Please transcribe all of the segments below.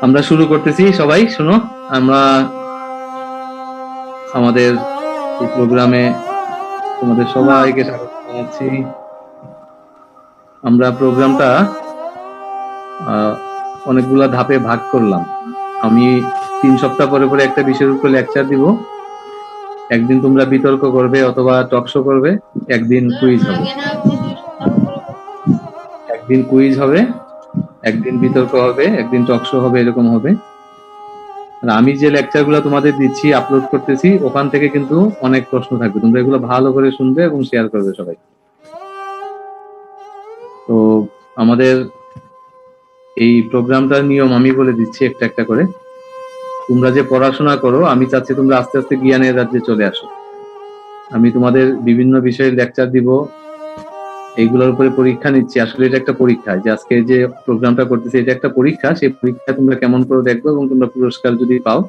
আমরা শুরু করতেছি। সবাই শুনো, আমরা আমাদের এই প্রোগ্রামে তোমাদের সবাইকে স্বাগত জানাচ্ছি। আমরা প্রোগ্রামটা অনেকগুলা ধাপে ভাগ করলাম। আমি 3 সপ্তাহ পরে পরে একটা বিষয়ের উপর লেকচার দিব। একদিন তোমরা বিতর্ক করবে অথবা টকশো করবে, একদিন কুইজ হবে। একদিন বিতর্ক হবে, একদিন টকশো হবে, এরকম হবে। আর আমি যে লেকচার গুলো তোমাদের দিচ্ছি, আপলোড করতেছি, ওখান থেকে কিন্তু অনেক প্রশ্ন থাকবে। তোমরা এগুলো ভালো করে শুনবে এবং শেয়ার করবে সবাই। তো আমাদের এই প্রোগ্রামটার নিয়ম আমি বলে দিচ্ছি একটা একটা করে। তোমরা যে পড়াশোনা করো, আমি চাচ্ছি তোমরা আস্তে আস্তে জ্ঞানের রাজ্যে চলে আসো। আমি তোমাদের বিভিন্ন বিষয়ের লেকচার দিব, এইগুলোর উপরে পরীক্ষা নিচ্ছি। আসলে এটা একটা পরীক্ষা, যে আজকে যে প্রোগ্রামটা করতেছি এটা একটা পরীক্ষা। সেই পরীক্ষা তোমরা কেমন করে দেখবে এবং তোমরা পুরস্কার যদি পাও,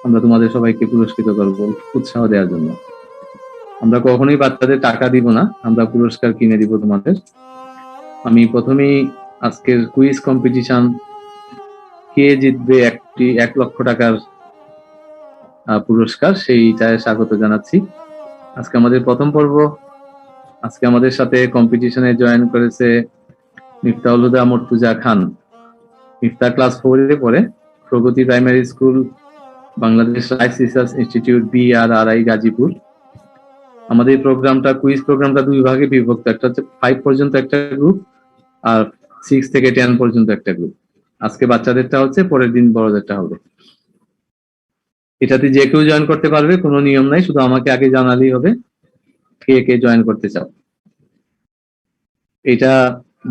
আমরা তোমাদের সবাইকে পুরস্কৃত করবো উৎসাহ দেওয়ার জন্য। আমরা কখনোই বাচ্চাদের টাকা দিব না, আমরা পুরস্কার কিনে দিব তোমাদের। আমি প্রথমেই আজকের কুইজ কম্পিটিশন, কে জিতবে 1 লক্ষ টাকার পুরস্কার, সেইটায় স্বাগত জানাচ্ছি। আজকে আমাদের প্রথম পর্ব। আজকে আমাদের সাথে কম্পিটিশনে জয়েন করেছে মিফতাহুল হুদা মর্তুজা খান। মিফতা ক্লাস 4-এ পড়ে, প্রগতি primary school, Bangladesh rice research institute, BRRI, Gazipur. আমাদের প্রোগ্রামটা, কুইজ প্রোগ্রামটা 2 ভাগে বিভক্ত। একটা হচ্ছে 5 পর্যন্ত একটা গ্রুপ, আর 6 থেকে 10 পর্যন্ত একটা গ্রুপ। আজকে বাচ্চাদেরটা হচ্ছে, পরের দিন বড়দেরটা হবে। এটাতে যে কেউ জয়েন করতে পারবে, কোনো নিয়ম নাই, শুধু আমাকে আগে জানালেই হবে কে কে জয়েন করতে চাও। এটা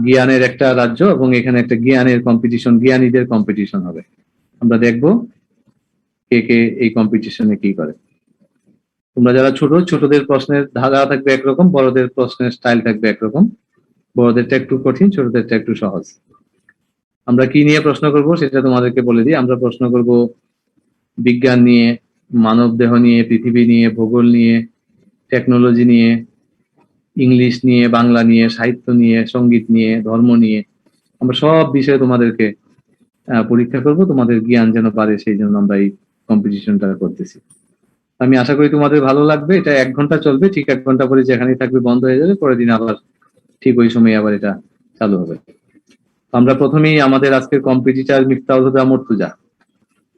জ্ঞানের একটা রাজ্য এবং এখানে একটা জ্ঞানের কম্পিটিশন, জ্ঞানীদের কম্পিটিশন হবে। আমরা দেখবো কে কে এই কম্পিটিশনে কি করে। তোমরা যারা ছোট, ছোটদের প্রশ্নের ধারা থাকবে একরকম, বড়দের প্রশ্নের স্টাইল থাকবে একরকম। বড়দেরটা একটু কঠিন, ছোটদেরটা একটু সহজ। আমরা কি নিয়ে প্রশ্ন করব সেটা তোমাদেরকে বলে দিই। আমরা প্রশ্ন করব বিজ্ঞান নিয়ে, মানব দেহ নিয়ে, পৃথিবী নিয়ে, ভূগোল নিয়ে, টেকনোলজি নিয়ে, ইংলিশ নিয়ে, বাংলা নিয়ে, সাহিত্য নিয়ে, সঙ্গীত নিয়ে, ধর্ম নিয়ে। আমরা সব বিষয়ে তোমাদেরকে পরীক্ষা করব, তোমাদের জ্ঞান যেন বাড়ে, সেই জন্য আমরা এই কম্পিটিশনটা করতেছি। আমি আশা করি তোমাদের ভালো লাগবে। এটা 1 ঘন্টা চলবে, ঠিক 1 ঘন্টা পরে যেখানেই থাকবে বন্ধ হয়ে যাবে, পরের দিন আবার ঠিক ওই সময় আবার এটা চালু হবে। আমরা প্রথমেই আমাদের আজকের কম্পিটিটর মিফতাহুল হুদা মর্তুজা।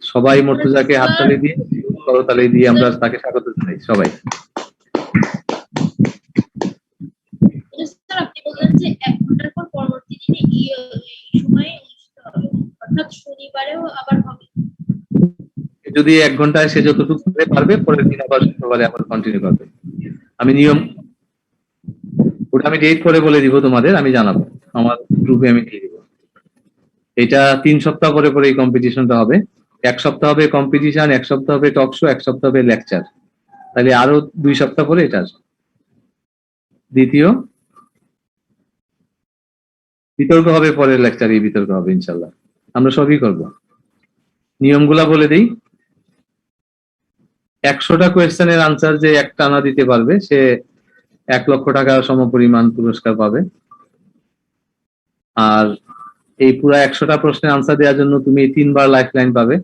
সবাই মর্তুজাকে হাততালি দিয়ে, করতালি দিয়ে আমরা তাকে স্বাগত জানাই সবাই। আপনি বললেন যে 1 ঘন্টার পর পরবর্তী দিনে এই সময়ে অনুষ্ঠিত হবে, অর্থাৎ শনিবারেও আবার হবে। যদি 1 ঘন্টায় সে যতটুকু পারবে, পরের দিন আবার শুক্রবারে আবার কন্টিনিউ করবে। আমি নিয়ম ওটা আমি ডেট করে বলে দিব তোমাদের, আমি জানাবো আমার গ্রুপে, আমি দিয়ে দিব। এটা 3 সপ্তাহ পরে পরে এই কম্পিটিশনটা হবে। 1 সপ্তাহ হবে কম্পিটিশন, 1 সপ্তাহ হবে টক শো, 1 সপ্তাহ হবে লেকচার। তাহলে আরো 2 সপ্তাহ পরে এটা আসবে। দ্বিতীয় বিতর্ক হবে, পরের লেকচারে বিতর্ক হবে ইনশাল্লাহ। আমরা সবই করব। নিয়মগুলা বলে দিই। 100টা কোয়েশ্চেনের আনসার যে একটানা দিতে পারবে, সে 1 লক্ষ টাকা সমপরিমাণ পুরস্কার পাবে। আর এই পুরো 100টা প্রশ্নের আনসার দেওয়ার জন্য তুমি 3 বার লাইফ লাইন পাবে।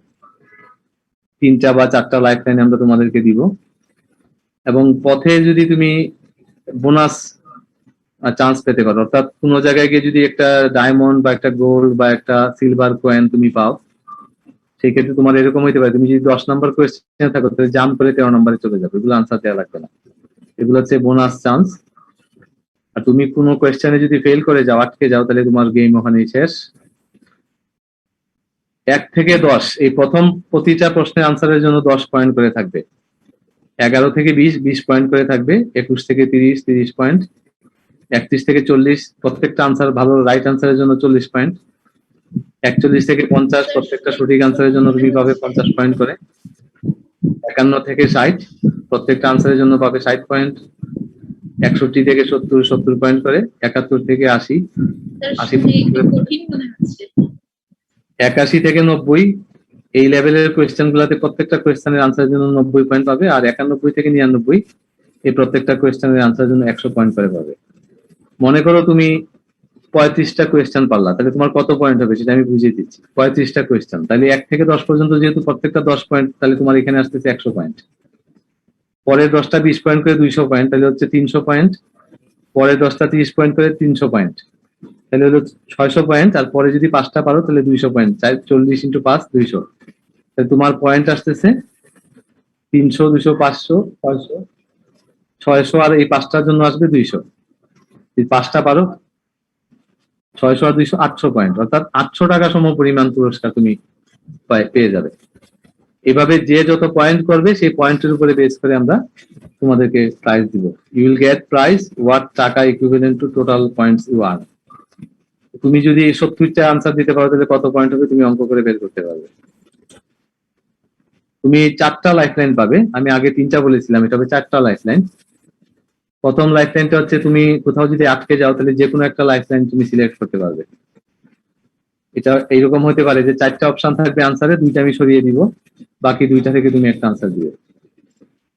3টা বা 4টা লাইফ লাইন আমরা তোমাদেরকে দিব। এবং পথে যদি তুমি বোনাস চান্স পেতে পারো, অর্থাৎ কোনো জায়গায় গিয়ে যদি একটা ডায়মন্ড বা একটা গোল্ড বা একটা সিলভার কয়েন তুমি পাও, সেই ক্ষেত্রে তোমার এরকম হইতে পারে, তুমি যদি 10 নম্বর কোয়েশ্চেন থাকো, তাহলে জাম্প করে 13 নম্বরে চলে যাবে। এগুলো আনসার দেওয়া লাগবে না, এগুলো হচ্ছে বোনাস চান্স। আর তুমি কোনো কোয়েশ্চেনে যদি ফেল করে যাও, আটকে যাও, তাহলে তোমার গেম ওখানেই শেষ। 1 থেকে 10 এই প্রথম প্রতিটা প্রশ্নের আনসারের জন্য 10 পয়েন্ট করে থাকবে। 11 থেকে 20 পয়েন্ট করে থাকবে। 21 থেকে 30 পয়েন্ট। 31 থেকে 40 প্রত্যেকটা আনসার ভালো রাইট আনসারের জন্য 40 পয়েন্ট। 41 থেকে 50 প্রত্যেকটা সঠিক আনসারের জন্য তুমি পাবে 50 পয়েন্ট করে। 51 থেকে 60 প্রত্যেকটা আনসারের জন্য পাবে 60 পয়েন্ট। 61 থেকে 70 পয়েন্ট করে। 71 থেকে 80 81 থেকে 90 এই লেভেলের কোয়েশ্চেন গুলাতে প্রত্যেকটা কোয়েশ্চেনের আনসারের জন্য 90 পয়েন্ট পাবে। আর 91 থেকে 99 এই প্রত্যেকটা কোয়েশ্চেনের আনসারের জন্য 100 পয়েন্ট করে পাবে। মনে করো তুমি 35টা কোয়েশ্চেন পারলা, তাহলে তোমার কত পয়েন্ট হবে সেটা আমি বুঝিয়ে দিচ্ছি। 35টা কোয়েশ্চেন, তাহলে 1 থেকে 10 পর্যন্ত যেহেতু প্রত্যেকটা 10 পয়েন্ট, তাহলে তোমার এখানে আসতেছে 100 পয়েন্ট। পরের 10টা 20 পয়েন্ট করে 200 পয়েন্ট, তাহলে হচ্ছে 300 পয়েন্ট। পরের 10টা 30 পয়েন্ট করে 300 পয়েন্ট, তাহলে হলো 600 পয়েন্ট। আর পরে যদি 5টা পারো তাহলে 200 পয়েন্ট, 40 ইন্টু 5 200। তাহলে তোমার পয়েন্ট আসতেছে 300 200 500 600 600, আর এই 5টার জন্য আসবে 200। এই 5টা পারো 600 আর 200 800 পয়েন্ট, অর্থাৎ 800 টাকা সম পরিমাণ পুরস্কার তুমি পেয়ে যাবে। এভাবে যে যত পয়েন্ট করবে সেই পয়েন্টের উপরে বেস করে আমরা তোমাদেরকে প্রাইজ দিব। You will get prize what taka equivalent to total points you earn. তুমি যদি 70টা আনসার দিতে পারো তাহলে কত পয়েন্ট হবে তুমি অঙ্ক করে বের করতে পারবে। তুমি 4টা লাইফলাইন পাবে, আমি আগে 3টা বলেছিলাম, এটা হবে 4টা লাইফলাইন। প্রথম লাইফলাইনটা হচ্ছে তুমি কোথাও যদি আটকে যাও তাহলে যে কোনো একটা লাইফলাইন তুমি সিলেক্ট করতে পারবে। এটা এইরকম হতে পারে যে 4টা অপশন থাকবে আনসারে, 2টা আমি সরিয়ে দিব, বাকি 2টা থেকে তুমি একটা আনসার দিবে।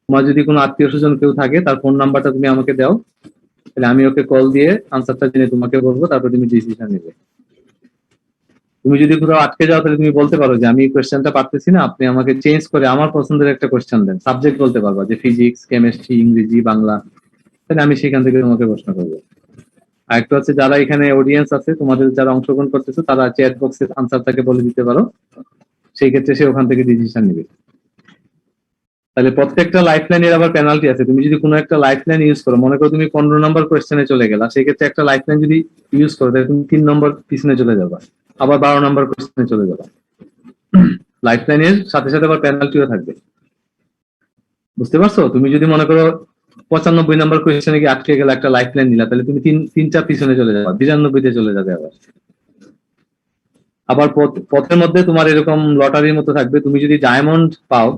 তোমার যদি কোনো আত্মীয় স্বজন কেউ থাকে তার ফোন নাম্বারটা তুমি আমাকে দাও, তাহলে আমি ওকে কল দিয়ে আনসারটা জেনে তোমাকে বলবো, তারপর তুমি ডিসিশন নেবে। তুমি যদি কোথাও আটকে যাও তাহলে তুমি বলতে পারো যে আমি এই কোয়েশ্চেনটা পারতেছি না, আপনি আমাকে চেঞ্জ করে আমার পছন্দের একটা কোয়েশ্চেন দেন। সাবজেক্ট বলতে পারবা যে ফিজিক্স, কেমিস্ট্রি, ইংরেজি, বাংলা, তাহলে আমি সেখান থেকে তোমাকে প্রশ্ন করবো। আর একটা হচ্ছে যারা এখানে অডিয়েন্স আছে, তোমাদের যারা অংশগ্রহণ করতেছে, তারা চ্যাট বক্সে আনসারটাকে বলে দিতে পারো, সেই ক্ষেত্রে সে ওখান থেকে ডিসিশন নেবে। তাহলে প্রত্যেকটা লাইফলাইনের আবার পেনাল্টি আছে। তুমি যদি কোনো একটা লাইফলাইন ইউজ করো, মনে করো তুমি 15 নম্বর কোয়েশ্চেনে চলে গেলা, সেই ক্ষেত্রে একটা লাইফলাইন যদি ইউজ করো তাহলে তুমি 3 নম্বর পিছনে চলে যাবা, আবার 12 নম্বর কোয়েশ্চেনে চলে যাবা। লাইফলাইনের সাথে সাথে আবার পেনাল্টিও থাকবে, বুঝতে পারছো? তুমি যদি মনে করো 95 নম্বর কোয়েশ্চেনে গিয়ে আটকে গেলে একটা লাইফলাইন নিলা, তাহলে তুমি তিনটা পিছনে চলে যাবা, 92তে চলে যাবে। আবার পথের মধ্যে তোমার এরকম লটারির মতো থাকবে, তুমি যদি ডায়মন্ড পাও,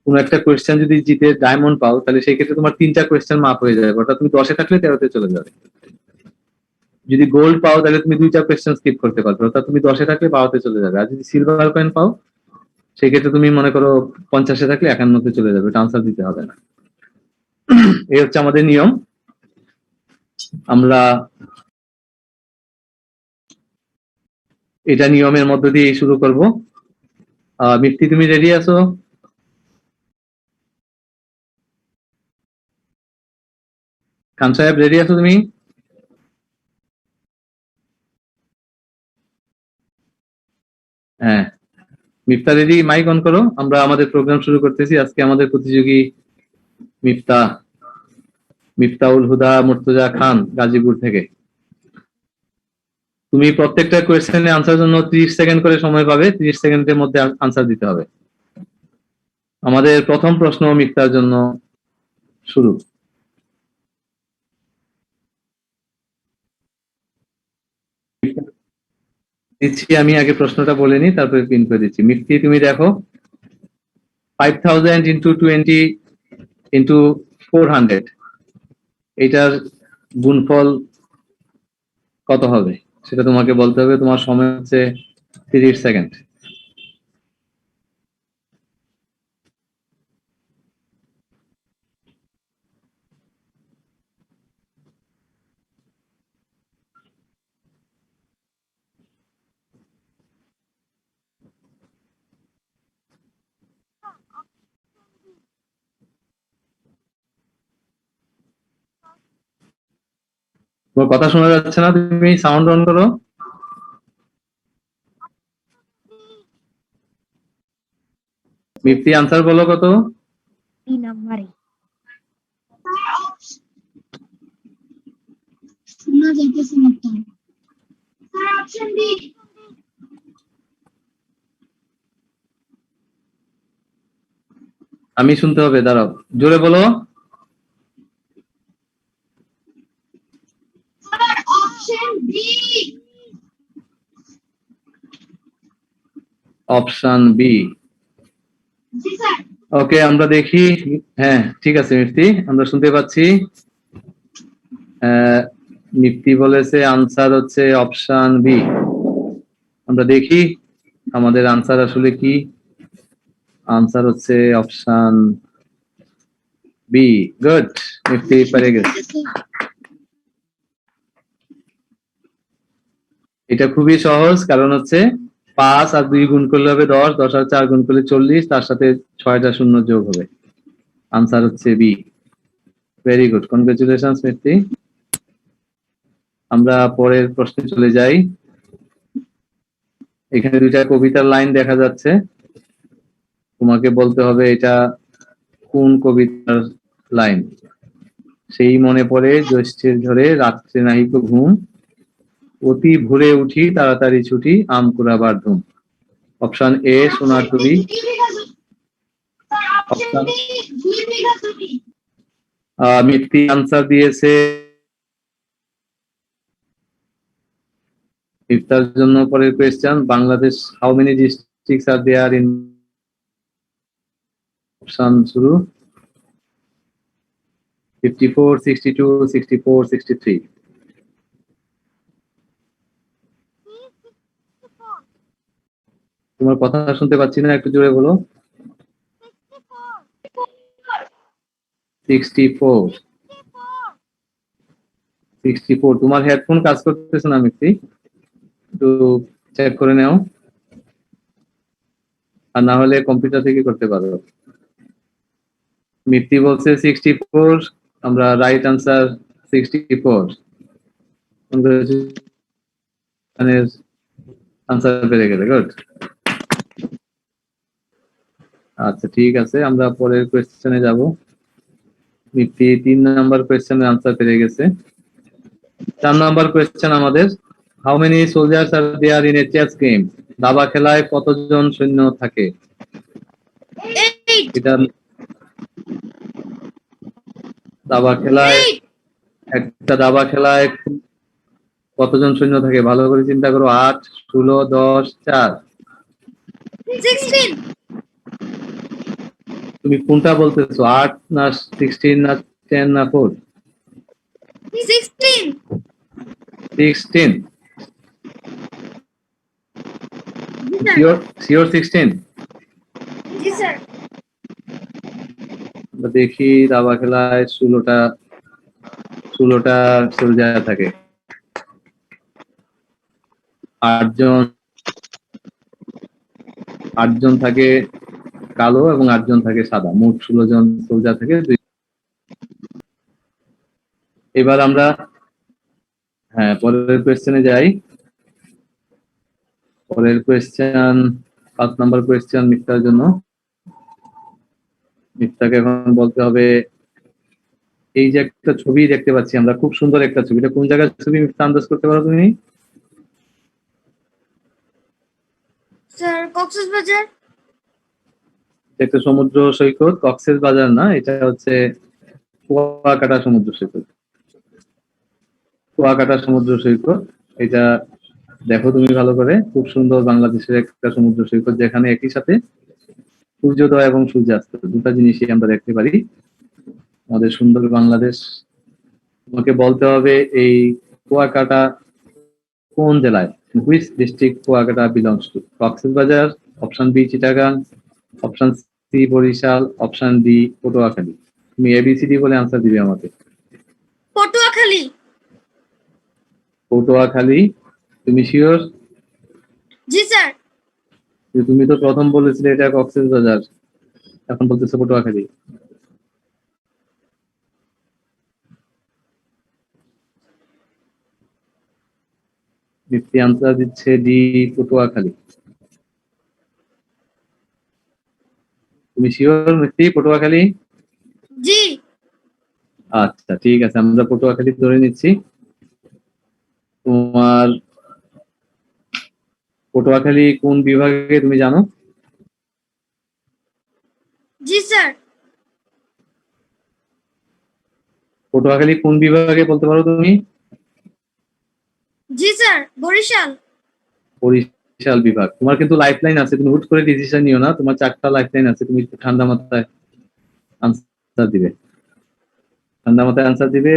কোনো একটা কোয়েশ্চেন যদি জিতে ডায়মন্ড পাও, তাহলে সেই ক্ষেত্রে তোমার 3টা কোয়েশ্চেন মাফ হয়ে যাবে, অর্থাৎ তুমি 10-এ থাকলে 13-তে চলে যাবে। যদি গোল্ড পাও তাহলে তুমি 2টা কোয়েশ্চেন স্কিপ করতে পারবে, অর্থাৎ তুমি 10-এ থাকলে 12-তে চলে যাবে। আর যদি সিলভার কয়েন পাও সেই ক্ষেত্রে তুমি মনে করো 50-এ থাকলে 51-তে চলে যাবে, এটা আনসার দিতে হবে না। এই হচ্ছে আমাদের নিয়ম। আমরা এটা নিয়মের মধ্য দিয়ে শুরু করব। মিফতি, তুমি রেডি আছো? খান সাহেব রেডি আছো তুমি? হ্যাঁ, মিফতা রেডি? মাইক অন করো, আমরা আমাদের প্রোগ্রাম শুরু করতেছি। আজকে আমাদের প্রতিযোগী মিফতাউল হুদা মুর্তজা খান, গাজীপুর থেকে। তুমি প্রত্যেকটা কোয়েশ্চেনে আনসার জন্য 30 সেকেন্ড করে সময় পাবে, 30 সেকেন্ডের মধ্যে আনসার দিতে হবে। আমাদের প্রথম প্রশ্ন মিফতার জন্য শুরু। দিচ্ছি, আমি আগে প্রশ্নটা বলে নিই, তারপরে পিন করে দিচ্ছি। মিফতি, তুমি দেখো 5000 ইন্টু 20 ইন্টু 400, এটার গুণফল কত হবে সেটা তোমাকে বলতে হবে। তোমার সময় হচ্ছে 30 সেকেন্ড। তোমার কথা শোনা যাচ্ছে না, তুমি সাউন্ড অন করো। মিফতি, আনসার বলো কত? 3 নম্বরে। শোনা যাইতেছে না তো। Sir option B. আমি শুনতে হবে, দাঁড়াও, জোরে বলো। Sir option B. Option B. জি স্যার। ওকে, আমরা দেখি। হ্যাঁ, ঠিক আছে মিফতি, আমরা শুনতে পাচ্ছি। মিফতি বলেছে আনসার হচ্ছে অপশন বি। আমরা দেখি আমাদের আনসার আসলে কি। আনসার হচ্ছে অপশন বি। গুড, মিফতি পেরে গেছে। এটা খুবই সহজ, কারণ হচ্ছে 5 আর 2 গুণ করলে হবে 10, 10 আর 4 গুণ করলে 40, তার সাথে 6টা শূন্য যোগ হবে। আনসার হচ্ছে বি। ভেরি গুড, কনগ্রাচুলেশন স্মৃতি। আমরা পরের প্রশ্নে চলে যাই। এখানে দুইটা কবিতার লাইন দেখা যাচ্ছে, তোমাকে বলতে হবে এটা কোন কবিতার লাইন। সেই মনে পড়ে জ্যৈষ্ঠের ঝরে রাত্রে নাহিক ঘুম, অতি ভোরে উঠি তাড়াতাড়ি ছুটি আম কুড়াবার ধুম। অপশন এ সোনার টুবি, অপশন মিথ্যি আনসার দিয়েছে। ইফতার জন্য পরের question, Bangladesh how many districts are there in, option শুরু 54, 62, 64, 63। তোমার কথা শুনতে পাচ্ছি না, একটু জোরে বলো। 64, 64। তোমার হেডফোন কাজ করতেছে না মিথ্যি, একটু চেক করে নাও, আর না হলে কম্পিউটার থেকে করতে পারো। মিথ্যি বলছে 64, আমরা রাইট আনসার 64। আনসার পেরে গেলে, গুড। আচ্ছা ঠিক আছে, আমরা পরের কোয়েশ্চেনে যাব। মিথ্যি 3 নাম্বার কোয়েশ্চেনের আনসার পেরে গেছে। 4 নাম্বার কোয়েশ্চেন আমাদের, how many soldiers are there in a chess game. দাবা খেলায় কতজন সৈন্য থাকে? এটা দাবা খেলায়, একটা দাবা খেলায় কতজন সৈন্য থাকে? ভালো করে চিন্তা করো। 8, 16, 10, 4। 16 তুমি কোনটা বলতেছো, 8 না 16 না 10 না 4? 16 16। Sure, sure 16? জি স্যার। আমরা দেখি দাবা খেলায় 16টা সোলজার থাকে। 8জন থাকে কালো এবং 8জন থাকে সাদা, মোট 16 জন সোলজার থাকে। এবার আমরা পরের কোয়েশ্চেনে যাই। পরের কোয়েশ্চেন 5 নাম্বার কোয়েশ্চেন মিথ্যার জন্য। মিথ্যাকে এখন বলতে হবে, এই যে একটা ছবি দেখতে পাচ্ছি আমরা, খুব সুন্দর একটা ছবি, এটা কোন জায়গার ছবি মিথ্যা আন্দাজ করতে পারো তুমি? স্যার কক্সবাজার। একটা সমুদ্র সৈকত, কক্সেস বাজার না, এটা হচ্ছে কুয়াকাটা সমুদ্র সৈকত। কুয়াকাটা সমুদ্র সৈকত, এটা দেখো তুমি ভালো করে, খুব সুন্দর বাংলাদেশের একটা সমুদ্র সৈকত, যেখানে একই সাথে সূর্যোদয় এবং সূর্যাস্ত দুটা জিনিসই আমরা দেখতে পারি। আমাদের সুন্দর বাংলাদেশ। তোমাকে বলতে হবে এই কুয়াকাটা কোন জেলায়, which district Kuakata belongs to? Cox's Bazar, option B Chittagong, option C Barishal, option D Patuakhali. তুমি এবিসিডি বলে আনসার দিবে আমাকে। পটুয়াখালী। পটুয়াখালী, তুমি শিওর? জি স্যার। তুমি তো প্রথম বলেছিলে এটা কক্সবাজার, এখন বলতেছো পটুয়াখালী। মিথ্যি আনসার দিচ্ছে ডি পটুয়াখালী। তুমি শিওর মিথ্যি পটুয়াখালী? জি আচ্ছা ঠিক আছে, আমরা পটুয়াখালী ধরে নিচ্ছি। তোমার পটুয়াখালী কোন বিভাগে তুমি জানো? জি স্যার। পটুয়াখালী কোন বিভাগে বলতে পারো তুমি? জি স্যার বরিশাল। বরিশাল বিভাগ। তোমার কিন্তু লাইফলাইন আছে, তুমি হুট করে ডিসিশন নিও না, তোমার 4টা লাইফলাইন আছে, তুমি একটু ঠান্ডা মাথায় আনসার দিবে। ঠান্ডা মাথায় আনসার দিবে,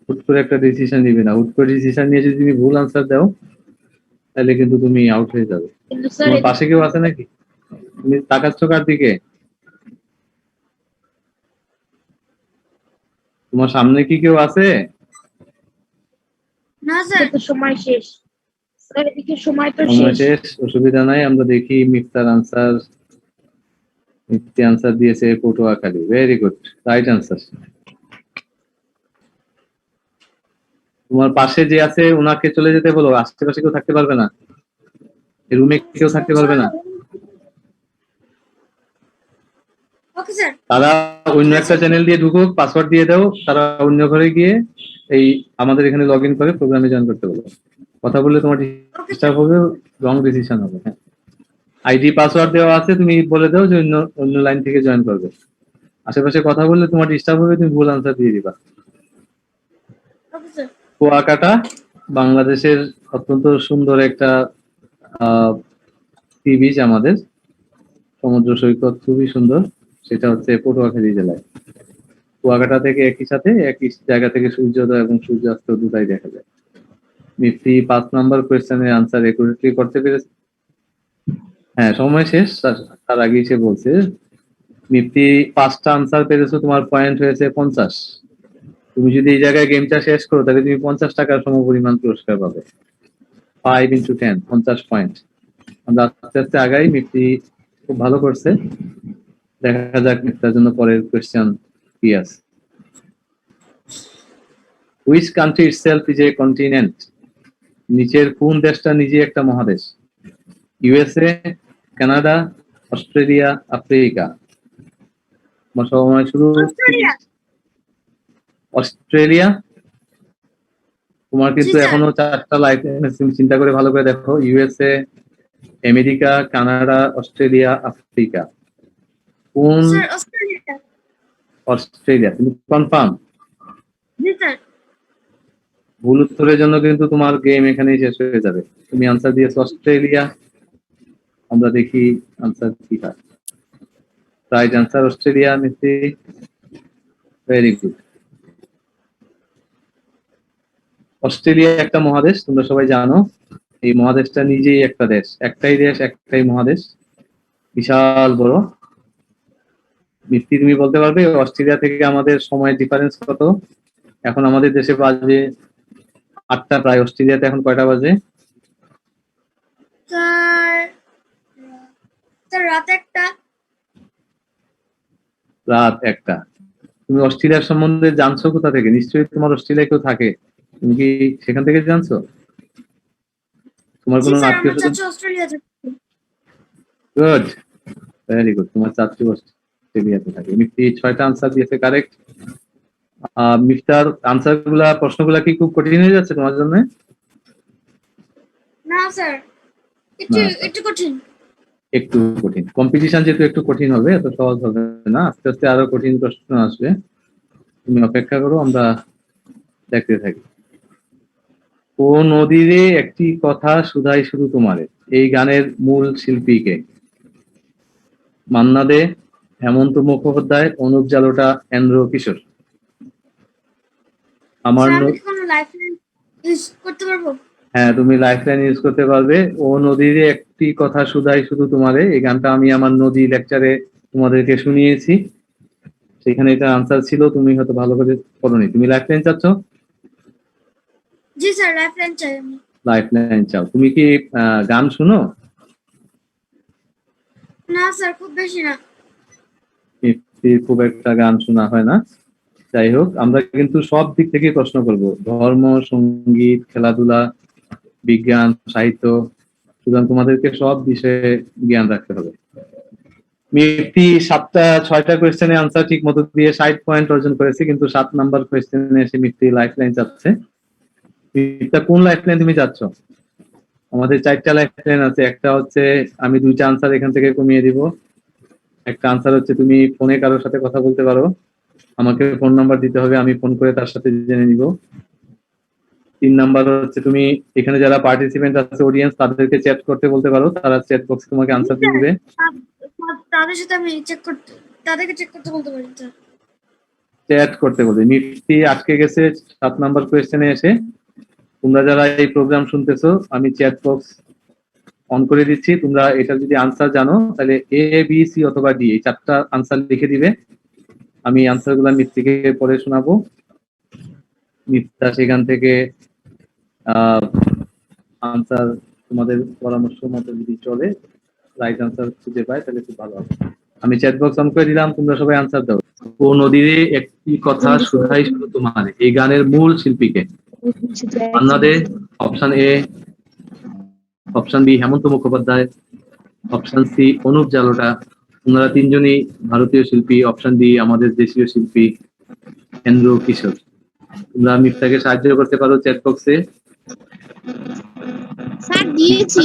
হুট করে একটা ডিসিশন নিবে না। হুট করে ডিসিশন নিয়ে যদি তুমি ভুল আনসার দাও, তাহলে কিন্তু তুমি আউট হয়ে যাবে। কিন্তু স্যার তোমার পাশে কেউ আছে নাকি? তুমি তাকাচ্ছ কার দিকে? তোমার সামনে কি কেউ আছে? না স্যার। তো সময় শেষ। স্যার এদিকে সময় তো সময় শেষ। শেষ, অসুবিধা নাই। আমরা দেখি মিফতার আনসার। মিফতি আনসার দিয়েছে Patuakhali, very good, right answer. তোমার পাশে যে আছে ওনাকে চলে যেতে বলো, আশেপাশে কেউ থাকতে পারবে না, রুমে কেউ থাকতে পারবে না। Okay sir. তারা অন্য একটা চ্যানেল দিয়ে ঢুকুক, পাসওয়ার্ড দিয়ে দাও, তারা অন্য ঘরে গিয়ে এই আমাদের এখানে লগ ইন করে প্রোগ্রামে জয়েন করতে বলো। কথা বললে তোমার ডিস্টার্ব হবে, রং ডিসিশন হবে। হ্যাঁ, আইডি পাসওয়ার্ড দেওয়া আছে, তুমি বলে দাও যে অন্য অন্য লাইন থেকে জয়েন করবে। আশেপাশে কথা বললে তোমার ডিস্টার্ব হবে, তুমি ভুল আনসার দিয়ে দিবা। Okay sir. কুয়াকাটা বাংলাদেশের অত্যন্ত সুন্দর একটা সি বিচ, আমাদের সমুদ্র সৈকত খুবই সুন্দর, সেটা হচ্ছে পটুয়াখালী জেলায়। কুয়াকাটা থেকে একই সাথে একই জায়গা থেকে সূর্যোদয় এবং সূর্যাস্ত দুটাই দেখা যায়। মিফতি 5 নাম্বার কোয়েশ্চেনের আনসার একুরেটলি করতে পেরেছে। হ্যাঁ, সময় শেষ, তার আগেই সে বলছে। মিফতি 5টা আনসার পেরেছো, তোমার পয়েন্ট হয়েছে 50। তুমি যদি এই জায়গায় গেমটা শেষ করো তাহলে তুমি 50 টাকার সমপরিমাণ পুরস্কার পাবে। 5 into 10, 50 পয়েন্ট। আমরা আস্তে আস্তে আগাই, মিফতি খুব ভালো করছে। দেখা যাক মিফতার জন্য পরের কোয়েশ্চেন কি আছে। Which country itself is a continent? নিচের কোন দেশটা নিজে একটা মহাদেশ? USA, Canada, Australia, Africa. আমার সময় শুরু। অস্ট্রেলিয়া। অস্ট্রেলিয়া? তোমার কিন্তু জি স্যার। এখনো 4টা লাইফ, তুমি চিন্তা করে ভালো করে দেখো। USA, America, Canada, Australia, Africa. কোন? Sir Australia. অস্ট্রেলিয়া। তুমি কনফার্ম? জি স্যার। ভুল উত্তরের জন্য কিন্তু তোমার গেম এখানেই শেষ হয়ে যাবে। তুমি আনসার দিয়েছো অস্ট্রেলিয়া, আমরা দেখি আনসার কি হয়। Right answer Australia. মিস্ত্রি, ভেরি গুড। অস্ট্রেলিয়া একটা মহাদেশ, তোমরা সবাই জানো। এই মহাদেশটা নিজেই একটা দেশ, একটাই দেশ, একটাই মহাদেশ, বিশাল বড়। মিস্ত্রি, তুমি বলতে পারবে অস্ট্রেলিয়া থেকে আমাদের সময় ডিফারেন্স কত? এখন আমাদের দেশে বাজে 8টা প্রায়, অস্ট্রেলিয়াতে এখন কয়টা বাজে? স্যার রাত 1টা। রাত 1টা। তুমি অস্ট্রেলিয়ার সম্বন্ধে জানছো কোথা থেকে? নিশ্চয়ই তোমার অস্ট্রেলিয়ায় কেউ থাকে, তুমি কি সেখান থেকে জানছো? তোমার জি কোনো স্যার, আত্মীয় আমার স্বজন? চাচু অস্ট্রেলিয়া থাকে। Good, very good. তোমার চাচু অস্ট্রেলিয়াতে থাকে। মিফতি 6টা আনসার দিয়েছে কারেক্ট। মিফতার আনসার গুলা, প্রশ্নগুলা কি খুব কঠিন হয়ে যাচ্ছে তোমার জন্য? না স্যার, একটু না স্যার, একটু কঠিন। একটু কঠিন। কম্পিটিশন যেহেতু একটু কঠিন হবে, এত সহজ হবে না, আস্তে আস্তে আরো কঠিন প্রশ্ন আসবে। তুমি অপেক্ষা করো, আমরা দেখতে থাকি। ও নদীরে একটি কথা শুধাই শুধু তোমারে, এই গানের মূল শিল্পী কে? মান্না দে, হেমন্ত মুখোপাধ্যায়, অনুপ জালোটা, এন্দ্র কিশোর। আমার স্যার আমি কি কোনো লাইফলাইন ইউজ করতে পারবো? হ্যাঁ, তুমি লাইফলাইন ইউজ করতে পারবে। ও নদীরে একটি কথা শুধাই শুধু তোমারে, এই গানটা আমি আমার নদী লেকচারে তোমাদেরকে শুনিয়েছি, সেখানে এটা আনসার ছিল, তুমি হয়তো ভালো করে পড়োনি। তুমি লাইফলাইন চাচ্ছ? জি স্যার, লাইফলাইন চাই আমি। লাইফলাইন চাও? তুমি কি গান শুনো? না স্যার, খুব বেশি না। খুব একটা গান শোনা হয় না। যাই হোক, আমরা কিন্তু সব দিক থেকে প্রশ্ন করব, ধর্ম, সঙ্গীত, খেলাধুলা, বিজ্ঞান, সাহিত্য, সুতরাং তোমাদেরকে সব বিষয়ে জ্ঞান রাখতে হবে। মিফতি 6টা কোয়েশ্চেনের আনসার ঠিক মতো দিয়ে 60 পয়েন্ট অর্জন করেছে, কিন্তু 7 নাম্বার কোয়েশ্চেনে এসে মিফতি লাইফলাইন চাচ্ছে। মিফতা, কোন লাইফলাইন তুমি চাচ্ছ? আমাদের 4টা লাইফলাইন আছে। একটা হচ্ছে আমি 2টা আনসার এখান থেকে কমিয়ে দিব। একটা আনসার হচ্ছে তুমি ফোনে কারোর সাথে কথা বলতে পারো, আমাকে ফোন নাম্বার দিতে হবে, আমি ফোন করে তার সাথে জেনে নিব। 3 নাম্বার হচ্ছে তুমি এখানে যারা পার্টিসিপেন্ট আছে, অডিয়েন্স, তাদেরকে চ্যাট করতে বলতে পারো, তারা চ্যাট বক্সে তোমাকে আনসার দিয়ে দিবে। তাদের সাথে আমি তাদেরকে চেক করতে বলতে পারি স্যার। চ্যাট করতে বলবে। মিফতি আটকে গেছে 7 নাম্বার কোয়েশ্চেনে এসে। তোমরা যারা এই প্রোগ্রাম শুনতেছো, আমি চ্যাট বক্স অন করে দিচ্ছি, তোমরা এটা যদি আনসার জানো তাহলে এ, বি, সি অথবা ডি, এই 4টা আনসার লিখে দিবে। আমি আনসার গুলা মিফতিকে পড়ে শোনাবো। মিফতা সেখান থেকে আনসার তোমাদের পরামর্শ মতো যদি চলে, রাইট আনসার খুঁজে পায় তাহলে খুব ভালো হবে। আমি চ্যাট বক্স অন করে দিলাম, তোমরা সবাই আনসার দাও। ও নদীরে একটি কথা শুধাই শুধু তোমার, এই গানের মূল শিল্পীকে? Manna Dey, option A, option B Hemanta Mukhopadhyay, option C Anup Jalota. ওনারা তিনজনই ভারতীয় শিল্পী। অপশন ডি আমাদের দেশীয় শিল্পী এন্দ্র কিশোর। তোমরা মিফতাকে সাহায্য করতে পারো চ্যাট বক্সে। স্যার দিয়েছি।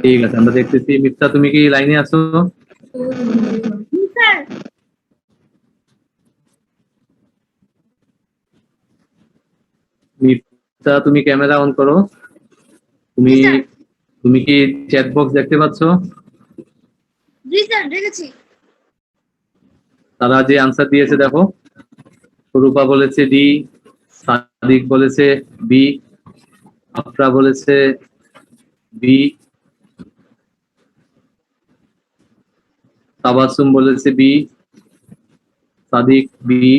ঠিক আছে, আমরা দেখতেছি। মিফতা, তুমি কি লাইনে আছো? স্যার মিফতা, তুমি ক্যামেরা অন করো। তুমি জি, স্যার। তুমি কি চ্যাট বক্স দেখতে পাচ্ছ? জি স্যার দেখেছি। তারা যে আনসার দিয়েছে দেখো, রূপা বলেছে ডি, সাদিক বলেছে বি, আফরা বলেছে বি, তাবাসসুম বলেছে বি, সাদিক বি,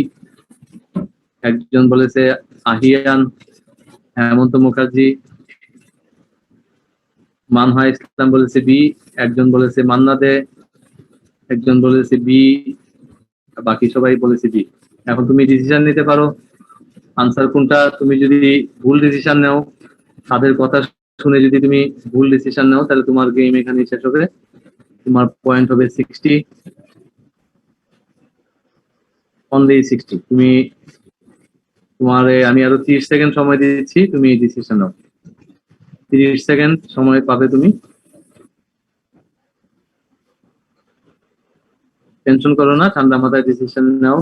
একজন বলেছে আহিয়ান, হেমন্ত মুখার্জি, মানহা ইসলাম বলেছে বি, একজন বলেছে মান্না দে, একজন বলেছে বি, বাকি সবাই বলেছে বি। এখন তুমি ডিসিশন নিতে পারো আনসার কোনটা। তুমি যদি ভুল ডিসিশন নাও, তাদের কথা শুনে যদি তুমি ভুল ডিসিশন নাও, তাহলে তোমার গেম এখানে শেষ হবে। তোমার পয়েন্ট হবে 60, অনলি 60। তুমি আমি আরো 30 সেকেন্ড সময় দিচ্ছি, তুমি ডিসিশন নাও। 30 সেকেন্ড সময় পাবে তুমি। টেনশন করো না, ঠান্ডা মাথায় ডিসিশন নাও।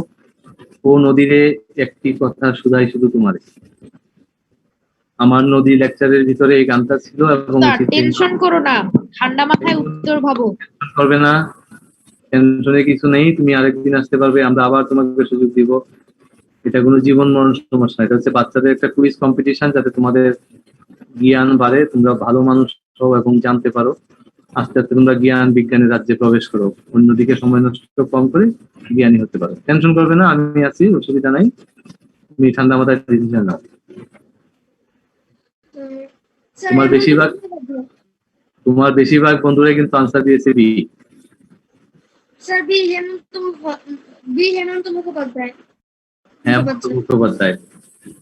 ও নদীরে একটি কথা শুধাই শুধু তোমার, আমার নদী লেকচারের ভিতরে এই গানটা ছিল এবং টেনশন করো না, ঠান্ডা মাথায় উত্তর ভাবো। করবে না, টেনশনে কিছু নেই। তুমি আরেকদিন আসতে পারবে, আমরা আবার তোমাকে সুযোগ দিব। এটা কোনো জীবন মরণ সমস্যা, এটা হচ্ছে বাচ্চাদের একটা কুইজ কম্পিটিশন, যাতে তোমাদের জ্ঞান বাড়ে, তোমরা ভালো মানুষ হও এবং জানতে পারো। আস্তে আস্তে তোমরা জ্ঞান বিজ্ঞানের রাজ্যে প্রবেশ করো, অন্যদিকে সময় নষ্ট কম করে জ্ঞানী হতে পারো। টেনশন করবে না, আমি আছি, অসুবিধা নাই। তুমি ঠান্ডা মাথায় ডিসিশন নাও। তোমার বেশিরভাগ বন্ধুরা কিন্তু আনসার দিয়েছে B. Sir B Hemanta Mukhopadhyay. Hemanta Mukhopadhyay.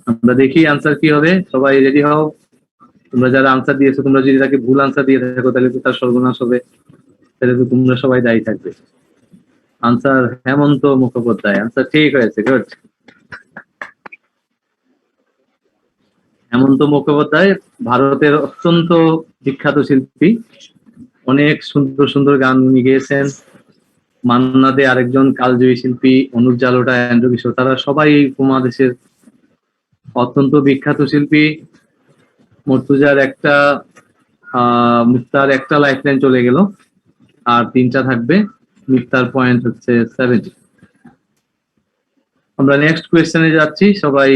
আমরা দেখি আনসার কি হবে। সবাই রেডি হও। তোমরা যারা আনসার দিয়েছো, তোমরা যদি তাকে ভুল আনসার দিয়ে থাকো, তাহলে তো তার সর্বনাশ হবে, তাহলে তো তোমরা সবাই দায়ী থাকবে। আনসার হেমন্ত মুখোপাধ্যায়। আনসার ঠিক হয়েছে, গুড। হেমন্ত মুখোপাধ্যায় ভারতের অত্যন্ত বিখ্যাত শিল্পী। অনেক সুন্দর সুন্দর গান উনি গেয়েছেন। মান্না দে আরেকজন কালজয়ী শিল্পী, অনুপ জালোটা, এন্দ্র কিশোর, তারা সবাই এই উপমহাদেশের অত্যন্ত বিখ্যাত শিল্পী। মর্তুজার একটা মিফতার একটা লাইফ লাইন চলে গেল, আর 3টা থাকবে। মিফতার পয়েন্ট হচ্ছে 70। আমরা নেক্সট কোয়েশ্চেনে যাচ্ছি, সবাই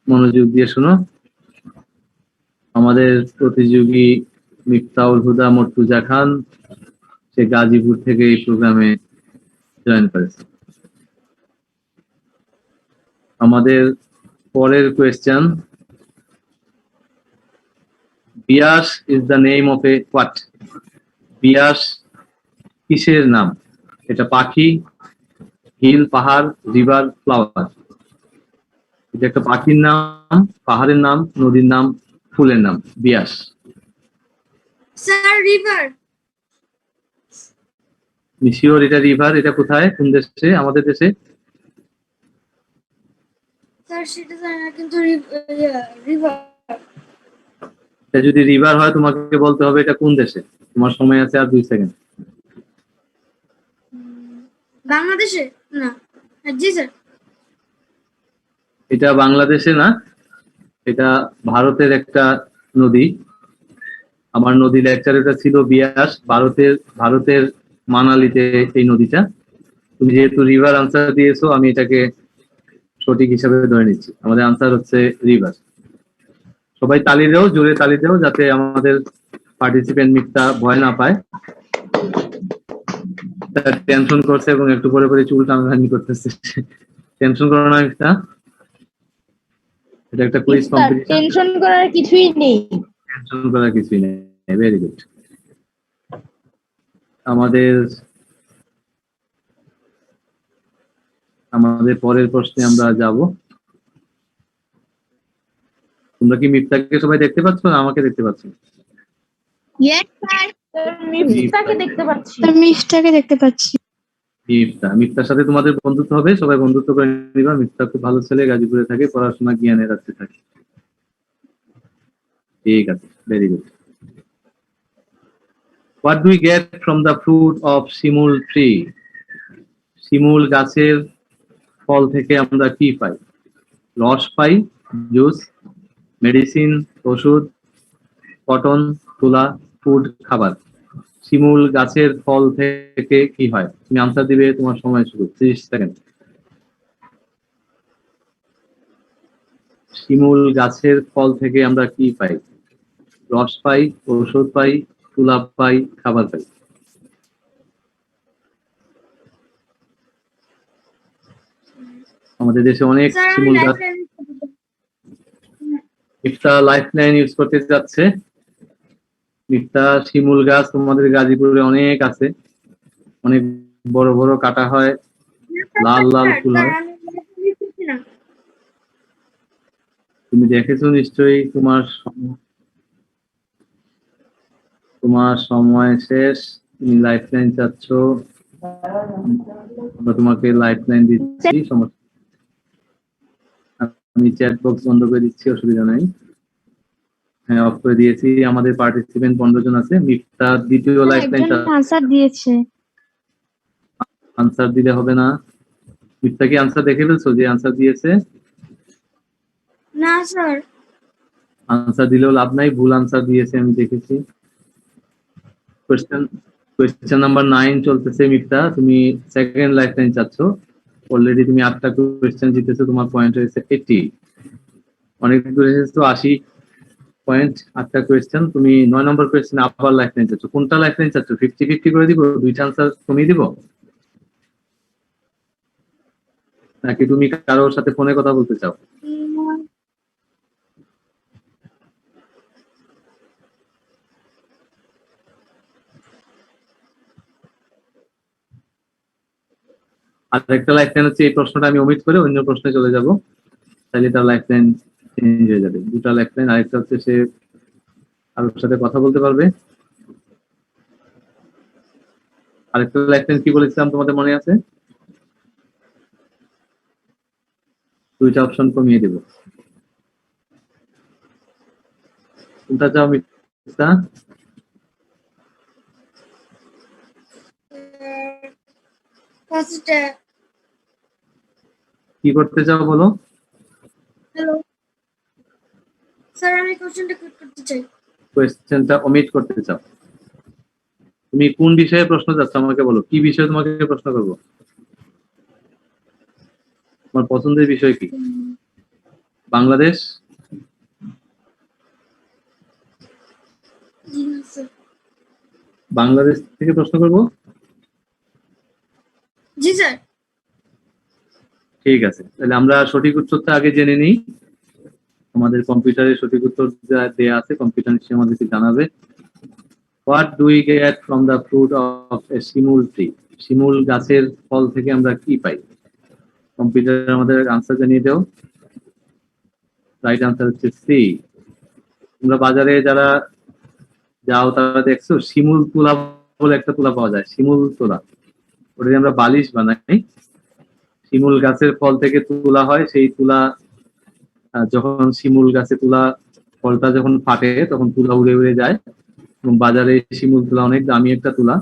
মনোযোগ দিয়ে শুনো। আমাদের প্রতিযোগী মিফতাউল হুদা মর্তুজা খান, সে গাজীপুর থেকে এই প্রোগ্রামে জয়েন করেছে। আমাদের পরের question, Beas is the name of a what? Beas কিসের নাম? এটা পাখি, হিল, পাহাড়, রিভার, ফ্লাওয়ার। এটা একটা পাখির নাম, পাহাড়ের নাম, নদীর নাম, ফুলের নাম। বিয়াস। Sir river. নিশিওর এটা রিভার। এটা কোথায়, কোন দেশে? আমাদের দেশে? স্যার সেটা জানি না, কিন্তু রিভার। এটা যদি রিভার হয়, তোমাকে বলতে হবে এটা কোন দেশে। তোমার সময় আছে আর 2 সেকেন্ড। বাংলাদেশে না। জি স্যার। এটা বাংলাদেশে না, এটা ভারতের একটা নদী। আমার নদী লেকচারটা ছিল বিয়াস, ভারতের মানালিতে এই নদীটা। তুমি যেহেতু রিভার আনসার দিয়েছো, আমি এটাকে সঠিক হিসাবে ধরে নিচ্ছি। আমাদের আনসার হচ্ছে রিভার। সবাই তালি দেও, জোরে তালি দেও, যাতে আমাদের পার্টিসিপেন্ট মিথ্যা ভয় না পায়। টেনশন করছে এবং একটু পরে পরে চুল টানাটানি করতেছে। টেনশন করো না মিথ্যা। এটা একটা কুইজ কম্পিটিশন, টেনশন করার কিছুই নেই। টেনশন করার কিছুই নেই। Very good. আমাদের আমাদের পরের প্রশ্নে আমরা যাব। তোমরা কি মিফতাকে সবাই দেখতে পাচ্ছ না আমাকে দেখতে পাচ্ছ? ইয়েস স্যার, মিফতাকে দেখতে পাচ্ছি। মিফতাকে দেখতে পাচ্ছি। মিফতার সাথে তোমাদের বন্ধুত্ব হবে, সবাই বন্ধুত্ব করে নিবা। মিফতা খুব ভালো ছেলে, গাজীপুরে থাকে, পড়াশোনা জ্ঞানের রাখতে থাকে। ঠিক আছে, very good. What do we get from the fruit of Shimul tree? শিমুল গাছের ফল থেকে আমরা কি পাই? রস পাই, জুস, মেডিসিন, ওষুধ, কটন, তুলা, ফুড, খাবার। শিমুল গাছের ফল থেকে কি হয়? তুমি আনসার দিবে, তোমার সময় শুরু, 30 সেকেন্ড। শিমুল গাছের ফল থেকে আমরা কি পাই? রস পাই, ওষুধ পাই, তুলা পাই, খাবার পাই। আমাদের দেশে অনেক শিমুল গাছ। মিফতা লাইফ লাইন ইউজ করতে যাচ্ছে। মিফতা, শিমুল গাছ তোমাদের গাজীপুরে অনেক আছে, অনেক বড় বড় কাটা হয়, লাল লাল ফুল হয়। তুমি দেখেছো নিশ্চয়ই। তোমার সময় শেষ। তুমি লাইফ লাইন চাচ্ছ, আমরা তোমাকে লাইফ লাইন দিচ্ছি, সমস্যা। আমি চ্যাট বক্স বন্ধ করে দিচ্ছি, অসুবিধা নাই। হ্যাঁ, অফ করে দিয়েছি। আমাদের পার্টিসিপেন্ট 15 জন আছে। মিফতা দ্বিতীয় লাইফ লাইন আনসার দিয়েছে। আনসার দিলে হবে না। মিথ্যা কি আনসার দেখে ফেলছো যে আনসার দিয়েছে? না স্যার। আনসার দিলেও লাভ নাই, ভুল আনসার দিয়েছে, আমি দেখেছি। কোয়েশ্চেন নাম্বার 9 চলতেছে। মিথ্যা, তুমি সেকেন্ড লাইফ লাইন চাচ্ছ। অলরেডি তুমি 8টা কোয়েশ্চেন জিতেছো, তোমার পয়েন্ট হয়েছে 80। অনেক দূরে এসেছো, 80 পয়েন্ট, 8টা কোয়েশ্চেন। তুমি 9 নম্বর কোয়েশ্চেন আবার লাইফ লাইন চাচ্ছ। কোনটা লাইফ লাইন চাচ্ছ? 50-50 করে দিব, দুইটা আনসার কমিয়ে দিব, নাকি তুমি কারোর সাথে ফোনে কথা বলতে চাও? আর একটা লাইফ লাইন হচ্ছে, এই প্রশ্নটা আমি ওমিট করে অন্য প্রশ্নে চলে যাব, তাহলে তার লাইফ লাইন চেঞ্জ হয়ে যাবে। দুটা লাইফ লাইন। আরেকটা হচ্ছে সে কারোর সাথে কথা বলতে পারবে। আরেকটা লাইফ লাইন কি বলেছিলাম তোমাদের মনে আছে? দুইটা অপশন কমিয়ে দেব। কোনটা চাও মিথ্যা? কি করতে চাও বলো? হ্যালো স্যার, আমি কোশ্চেনটা ক্লিক করতে চাই। কোয়েশ্চেনটা ওমিট করতে চাও? তুমি কোন বিষয়ে প্রশ্ন চাচ্ছ আমাকে বলো, কি বিষয়ে তোমাকে প্রশ্ন করবো? তোমার পছন্দের বিষয় কি? বাংলাদেশ? জি না স্যার। বাংলাদেশ থেকে প্রশ্ন করবো? জি স্যার। ঠিক আছে, তাহলে আমরা সঠিক উত্তরটা আগে জেনে নিই। আমাদের কম্পিউটারে সঠিক উত্তর দেয়া আছে, কম্পিউটার নিশ্চয়ই আমাদেরকে জানাবে। What do we get from the fruit of a shimul tree? শিমুল গাছের ফল থেকে আমরা কি পাই? কম্পিউটার আমাদের আনসার জানিয়ে দাও। রাইট আনসার হচ্ছে সি। তোমরা বাজারে যারা যাও তারা দেখছো শিমুল তুলা বলে একটা তুলা পাওয়া যায়, শিমুল তুলা। ওটা দিয়ে আমরা বালিশ বানাই। শিমুল গাছের ফল থেকে তুলা হয়, সেই তুলা যখন শিমুল গাছে তুলা ফলটা যখন ফাটে তখন তুলা উড়ে উড়ে যায়, এবং বাজারে শিমুল তুলা অনেক দামি একটা তুলা,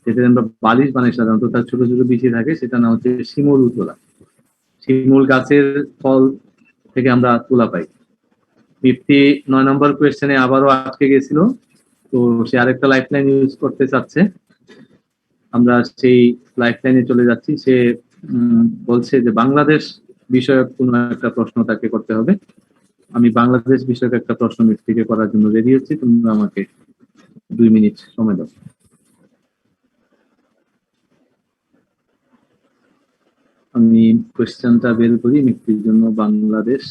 যেটা আমরা বালিশ বানাই সাধারণত, তার ছোট ছোট বিচি থাকে, সেটা নাম হচ্ছে শিমুল তুলা। শিমুল গাছের ফল থেকে আমরা তুলা পাই। মিফতি 9 নম্বর কোয়েশ্চেনে আবারও আটকে গেছিল, তো সে আরেকটা লাইফ লাইন ইউজ করতে চাচ্ছে। আমরা সেই লাইফ লাইনে চলে যাচ্ছি। সে বলছে যে বাংলাদেশ বিষয়ক কোনো একটা প্রশ্ন তাকে করতে হবে। আমি বাংলাদেশ বিষয়ক একটা প্রশ্ন মিফতিকে করার জন্য রেডি হচ্ছি। তোমরা আমাকে 2 মিনিট সময় দাও। আমি কোয়েশ্চেনটা বের করি মিফতির জন্য। বাংলাদেশ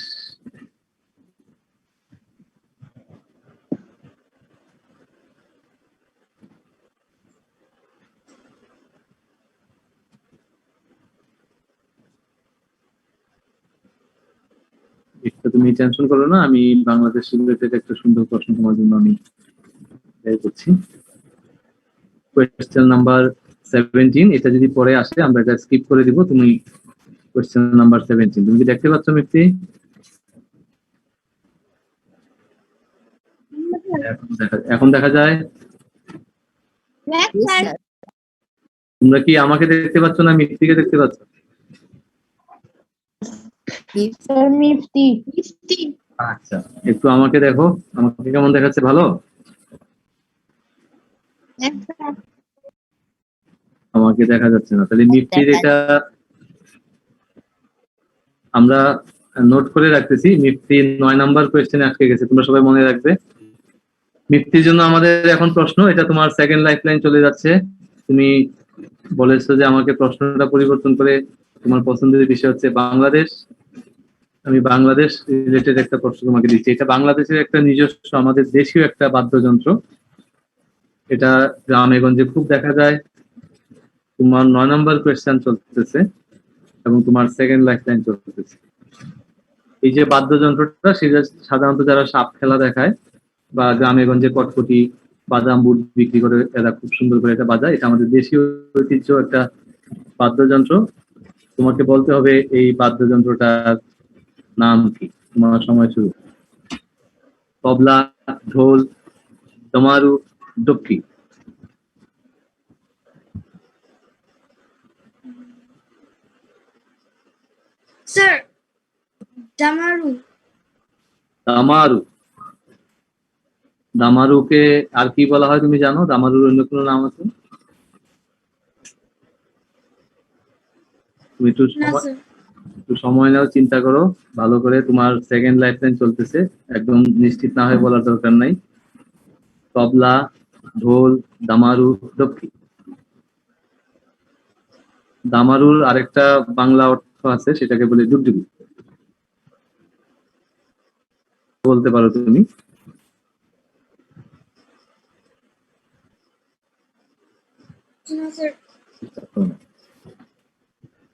এটা তুমি টেনশন করো না, আমি বাংলাদেশ রিলেটেড একটা সুন্দর প্রশ্ন তোমার জন্য আমি বের করছি। কোয়েশ্চেন নাম্বার 17, এটা যদি পরে আসে আমরা এটা স্কিপ করে দিব। তুমি কোয়েশ্চেন নাম্বার 17 তুমি কি দেখতে পাচ্ছ মিফতি? এখন দেখা যায়? তোমরা কি আমাকে দেখতে পাচ্ছ না মিফতিকে দেখতে পাচ্ছ? স্যার মিফতি। আচ্ছা, একটু আমাকে দেখো, আমাকে কেমন দেখাচ্ছে? ভালো? আমাকে দেখা যাচ্ছে না, তাহলে মিফতির এটা আমরা নোট করে রাখতেছি। মিফতি 9 নাম্বার কোয়েশ্চেনে আটকে গেছে, তোমরা সবাই মনে রাখবে। মিফতির জন্য আমাদের এখন প্রশ্ন, এটা তোমার সেকেন্ড লাইফলাইন চলে যাচ্ছে। তুমি বলেছো যে আমাকে প্রশ্নটা পরিবর্তন করে তোমার পছন্দের বিষয় হচ্ছে বাংলাদেশ। আমি বাংলাদেশ রিলেটেড একটা প্রশ্ন তোমাকে দিচ্ছি। এটা বাংলাদেশের একটা নিজস্ব, আমাদের দেশীয় একটা বাদ্যযন্ত্র। এটা গ্রামে গঞ্জে খুব দেখা যায়। তোমার 9 নাম্বার কোয়েশ্চেন চলতেছে এবং তোমার সেকেন্ড লাইফলাইন চলতেছে। এই যে বাদ্যযন্ত্রটা, সেটা সাধারণত যারা সাপ খেলা দেখায় বা গ্রামে গঞ্জে কটকটি বাদাম বুট বিক্রি করে, এরা খুব সুন্দর করে এটা বাজায়। এটা আমাদের দেশীয় ঐতিহ্য একটা বাদ্যযন্ত্র। তোমাকে বলতে হবে এই বাদ্যযন্ত্রটার নাম কি। তোমার সময় শুরু। তবলা, ঢোল, দমারু, ডুপকি। স্যার ডামারু। দামারু। দামারুকে আর কি বলা হয় তুমি জানো? দামারুর অন্য কোনো নাম আছে? তুমি একটু সময় নাও, চিন্তা করো ভালো করে। তোমার সেকেন্ড লাইফলাইন চলতেছে, একদম নিশ্চিত না হয়ে বলার দরকার নাই। তবলা, ঢোল, দামারু, ডুপকি। দামারুর আরেকটা বাংলা অর্থ আছে, সেটাকে বলে ডুগডুগি। বলতে পারো তুমি?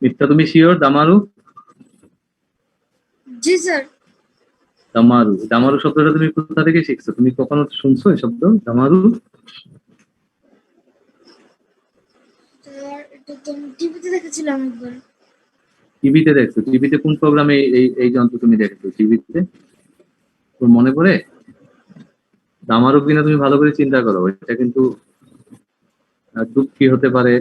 মিথ্যা, তুমি শিওর দামারু? জি স্যার। দামারু, দামারু শব্দটা তুমি কোথা থেকে শিখছো? তুমি কখনো শুনছো এই শব্দ দামারু? স্যার এটা তো আমি টিভিতে দেখেছিলাম একবার। টিভিতে দেখছো? টিভিতে কোন প্রোগ্রামে এই যন্ত্র তুমি দেখছো টিভিতে? তোর মনে পড়ে? দামারু কিনা তুমি ভালো করে চিন্তা করো। এটা কিন্তু ডুবকি হতে পারে,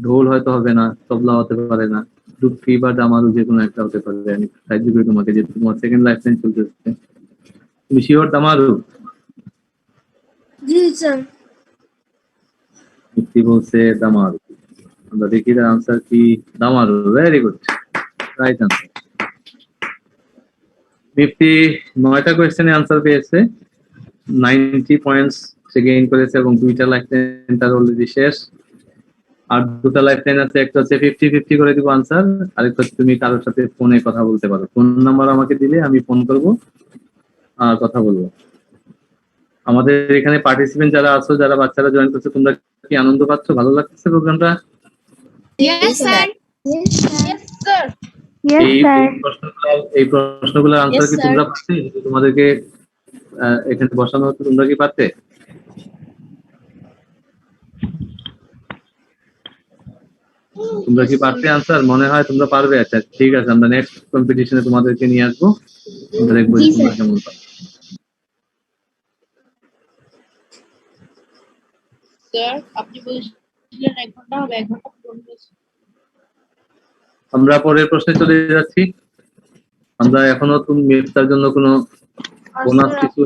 ঢোল হয়তো হবে না, তবলা হতে পারে না, ডুবকি বা দামারু যে কোনো একটা হতে পারে। আমি সাহায্য করি তোমাকে, যে তোমার সেকেন্ড লাইফ লাইন চলতেছে। তুমি শিওর দামারু? জি স্যার। মুক্তি বলছে দামারু। আমরা দেখি তার আনসার কি। Damaru, very good, right answer. Fifty 9টা কোয়েশ্চেনে আনসার পেয়েছে, 90 পয়েন্টস সে গেইন করেছে এবং 2টা লাইফ লাইন তার অলরেডি শেষ। আর 2টা লাইফ লাইন আছে, একটা হচ্ছে 50-50 করে দিব আনসার, আরেকটা হচ্ছে তুমি কারোর সাথে ফোনে কথা বলতে পারো। ফোন নাম্বার আমাকে দিলে আমি ফোন করব আর কথা বলবো। আমাদের এখানে পার্টিসিপেন্ট যারা আছো, যারা বাচ্চারা জয়েন করছে, তোমরা কি আনন্দ পাচ্ছ? ভালো লাগছে প্রোগ্রামটা? Yes sir. Yes sir. এই প্রশ্নগুলোর আনসার কি তোমরা পাচ্ছ? তোমাদেরকে এখানে বসানো হতো, তোমরা কি পারতে? তোমরা কি পারতে আনসার? মনে হয় তোমরা পারবে। আচ্ছা ঠিক আছে, আমরা নেক্সট কম্পিটিশনে তোমাদেরকে নিয়ে আসবো, আমরা দেখবো যে তোমরা কেমন পারো। স্যার আপনি বলেছিলেন 1 ঘন্টা হবে, 1 ঘন্টা পূরণ হয়েছে। আমরা পরের প্রশ্নে চলে যাচ্ছি। আমরা এখনো তুমি মেয়েটার জন্য কোনো বোনাস কিছু?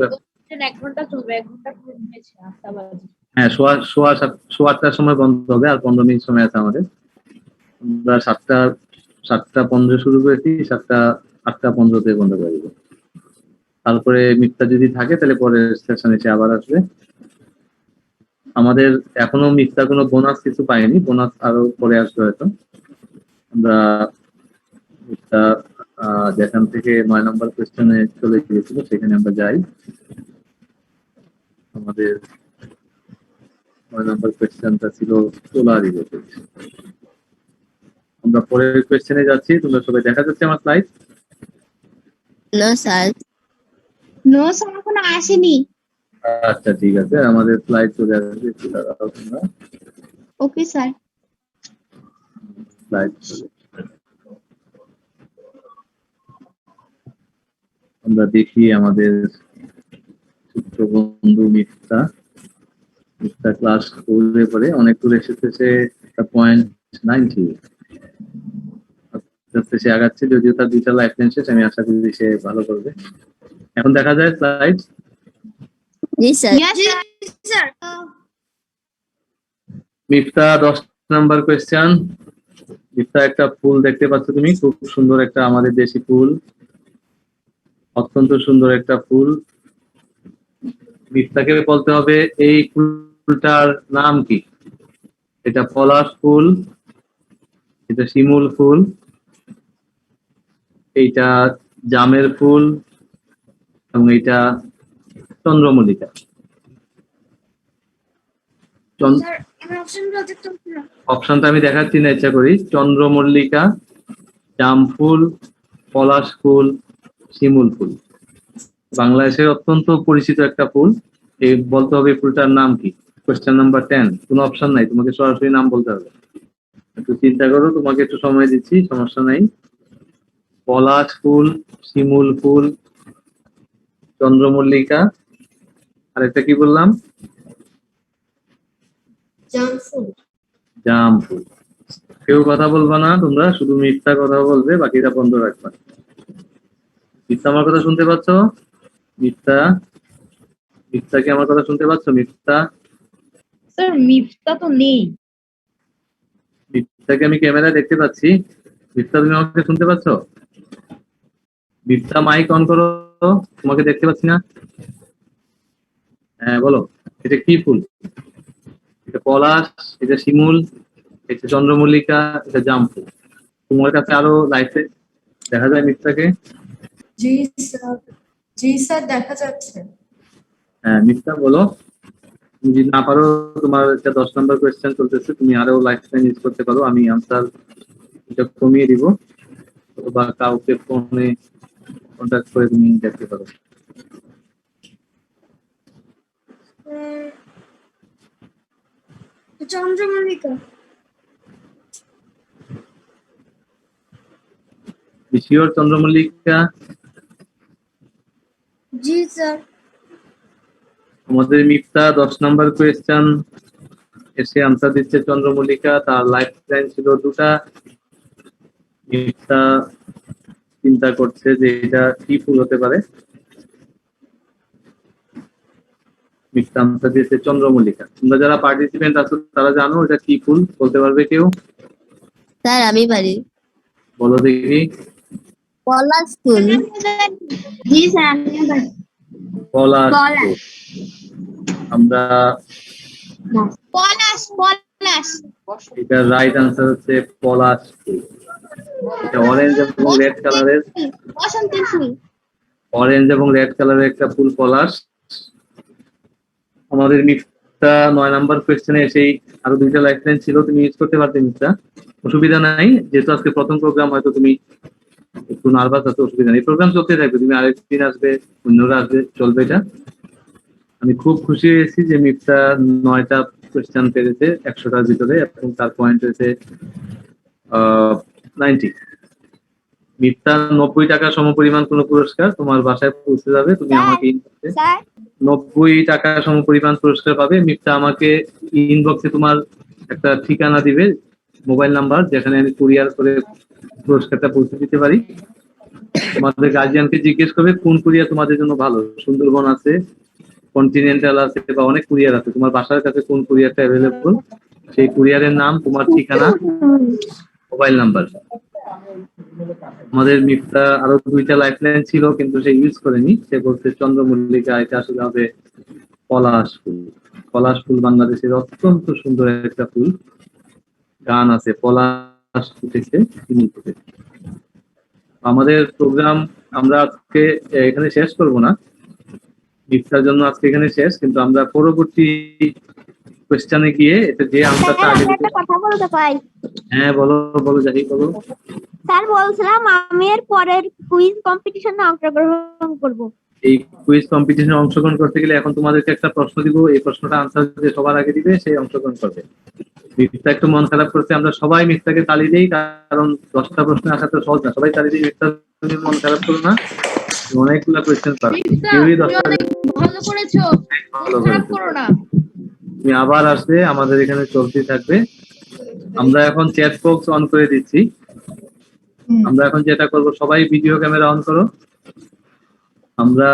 1 ঘন্টা চলবে, 1 ঘন্টা পূরণ হয়েছে 8টা বাজে। হ্যাঁ, সোয়া 8টার সময় বন্ধ হবে, আর 15 মিনিট সময় আছে আমাদের। আমরা 7টা 15 শুরু করেছি, 8টা 15-তে বন্ধ করে দিব। তারপরে মিথ্যা যদি থাকে তাহলে পরের সেশন এসে আবার আসবে। আমাদের এখনো মিথ্যা কোনো বোনাস কিছু পাইনি, বোনাস আরো পরে আসবে হয়তো। আমরা মিথ্যা যেখান থেকে 9 নম্বর কোয়েশ্চেনে চলে গিয়েছিল সেখানে আমরা যাই। আমাদের 9 নম্বর কোয়েশ্চেনটা ছিল সোলার রিলেটেড। আমরা পরের কোয়েশ্চেনে যাচ্ছি। তোমরা সবাই দেখা যাচ্ছে আমার slide? No, sir. No sir এখনো আসেনি। আচ্ছা ঠিক আছে, আমাদের স্লাইড চলে আসবে, একটু দাঁড়াও তোমরা। Okay sir. স্লাইড আমরা দেখি আমাদের ছোট্ট বন্ধু মিফতা। মিফতা ক্লাস 4 পরে অনেক দূর এসেছে, সে 0.90 আস্তে আস্তে সে আগাচ্ছে, যদিও তার 2টা লাইফ লাইন শেষ। আমি আশা করি সে ভালো করবে। এখন দেখা যায় slide. Yes, sir. Yes sir. Mifta 10 number question. Mifta একটা ফুল দেখতে পাচ্ছ তুমি, খুব সুন্দর একটা আমাদের দেশি ফুল, অত্যন্ত সুন্দর একটা ফুল। মিফতাকে বলতে হবে এই ফুলটার নাম কি। এটা পলাশ ফুল, এটা শিমুল ফুল, এইটা জামের ফুল, এবং এইটা চন্দ্রমল্লিকা। অপশনটা আমি দেখাচ্ছি না, ইচ্ছা করি। চন্দ্রমল্লিকা, জাম ফুল, পলাশ ফুল, শিমুল ফুল। বাংলাদেশের অত্যন্ত পরিচিত একটা ফুল। এই বলতে হবে এই ফুলটার নাম কি। কোয়েশ্চেন নাম্বার 10, কোনো অপশন নাই, তোমাকে সরাসরি নাম বলতে হবে। একটু চিন্তা করো, তোমাকে একটু সময় দিচ্ছি, সমস্যা নাই। পলাশ ফুল, শিমুল ফুল, চন্দ্রমল্লিকা, আর একটা কি বললাম? জাম ফুল। কেউ কথা বলবা না তোমরা, শুধু মিথ্যা কথা বলবে, বাকিটা বন্ধ রাখবা। মিথ্যা আমার কথা শুনতে পাচ্ছ? মিথ্যা, মিথ্যা কি আমার কথা শুনতে পাচ্ছ? মিথ্যা, স্যার মিফতা তো নেই। মিথ্যাকে আমি ক্যামেরায় দেখতে পাচ্ছি। মিথ্যা তুমি আমাকে শুনতে পাচ্ছ? মিথ্যা মাইক অন করো, তোমাকে দেখতে পাচ্ছি না। হ্যাঁ বলো, এটা কি ফুল? এটা পলাশ, এটা শিমুল, এটা চন্দ্রমল্লিকা, এটা জাম ফুল। তোমার কাছে আরো লাইফে দেখা যায় মিথ্যাকে? জি স্যার, জি স্যার দেখা যাচ্ছে। হ্যাঁ মিথ্যা বলো। তুমি যদি না পারো, তোমার একটা 10 নম্বর কোয়েশ্চেন চলতেছে, তুমি আরো লাইফ লাইন ইউজ করতে পারো, আমি আনসার এটা কমিয়ে দিব, অথবা কাউকে ফোনে কন্ট্যাক্ট করে তুমি দেখতে পারো। চন্দ্রমল্লিকা। শিওর চন্দ্রমল্লিকা? জি স্যার। আমাদের মিথ্যা 10 নম্বর কোয়েশ্চেন এসে আনসার দিচ্ছে চন্দ্রমল্লিকা। তার লাইফ লাইন ছিল 2টা। মিথ্যা চিন্তা করছে যে এটা কি ফুল হতে পারে। মিথ্যা আনসার দিয়েছে চন্দ্রমল্লিকা। তোমরা যারা পার্টিসিপেন্ট আছো তারা জানো এটা কি ফুল, বলতে পারবে কেউ? Sir, আমি পারি। বলো দেখি। পলাশ ফুল। জি স্যার আমিও পারি। পলাশ ফুল। আমরা পলাশ পলাশ। এটা রাইট আনসার হচ্ছে পলাশ ফুল। এটা অরেঞ্জ এবং রেড কালারের, বসন্তের ফুল। অরেঞ্জ এবং রেড কালারের একটা ফুল পলাশ। আমাদের মিথ্যা 9 নাম্বার কোয়েশ্চেনে এসেই আরো 2টা লাইফ লাইন ছিল, তুমি ইউজ করতে পারতে মিথ্যা, অসুবিধা নাই। যেহেতু আজকে প্রথম প্রোগ্রাম, হয়তো তুমি একটু নার্ভাস আছো, অসুবিধা নেই, প্রোগ্রাম চলতে থাকবে, তুমি আরেকদিন আসবে, অন্যরা আসবে, চলবে এটা। আমি খুব খুশি হয়েছি যে মিথ্যা 9টা কোয়েশ্চেন পেরেছে 100টার ভিতরে, এবং তার পয়েন্ট হয়েছে 90। মিথ্যা 90 টাকা সমপরিমাণ কোনো পুরস্কার তোমার বাসায় পৌঁছে যাবে, তুমি আমাকে ইনবক্সে স্যার 90 টাকা সমপরিমাণ পুরস্কার পাবে। মিথ্যা আমাকে ইনবক্সে তোমার একটা ঠিকানা দিবে, মোবাইল নাম্বার, যেখানে আমি কুরিয়ার করে পুরস্কারটা পৌঁছে দিতে পারি। তোমাদের গার্জিয়ানকে জিজ্ঞেস করবে কোন কুরিয়ার তোমাদের জন্য ভালো। সুন্দরবন আছে, কন্টিনেন্টাল আছে, বা অনেক কুরিয়ার আছে, তোমার বাসার কাছে কোন কুরিয়ারটা অ্যাভেলেবল, সেই কুরিয়ারের নাম, তোমার ঠিকানা, মোবাইল নাম্বার। আমাদের মিথ্যা আরো 2টা লাইফ লাইন ছিল, কিন্তু সে ইউজ করেনি। সে বলছে চন্দ্রমল্লিকা, এটা আসলে হবে পলাশ ফুল। পলাশ ফুল বাংলাদেশের অত্যন্ত সুন্দর একটা ফুল, গান আছে, পলাশ ফুটেছে শিমুল ফুটেছে। আমাদের প্রোগ্রাম আমরা আজকে এখানে শেষ করব না, মিথ্যার জন্য আজকে এখানে শেষ, কিন্তু আমরা পরবর্তী কোয়েশ্চেনে গিয়ে এটা যে আনসারটা আগে একটা কথা বলতে পাই। হ্যাঁ বলো বলো, যাই বলো। স্যার বলছিলাম আমি এর পরের কুইজ কম্পিটিশনে অংশগ্রহণ করব। এই কুইজ কম্পিটিশনে অংশগ্রহণ করতে গেলে এখন তোমাদেরকে একটা প্রশ্ন দিব, এই প্রশ্নটা আনসার যে সবার আগে দিবে সেই অংশগ্রহণ করবে। মিথ্যা একটু মন খারাপ করছে, আমরা সবাই মিথ্যাকে তালি দিই, কারণ 10টা প্রশ্ন আসা তো সহজ না, সবাই তালি দিই। মিথ্যা তুমি মন খারাপ করো না, অনেকগুলা কোয়েশ্চেন পাবে, মিফতা, কেউই তুমি 10টা অনেক ভালো করেছো, ভালো মন খারাপ করেছে। করো না। তুমি আবার আসবে, আমাদের এখানে চলতেই থাকবে। আমরা এখন চ্যাট বক্স অন করে দিচ্ছি। আমরা এখন যেটা করব, সবাই ভিডিও ক্যামেরা অন করো। আমরা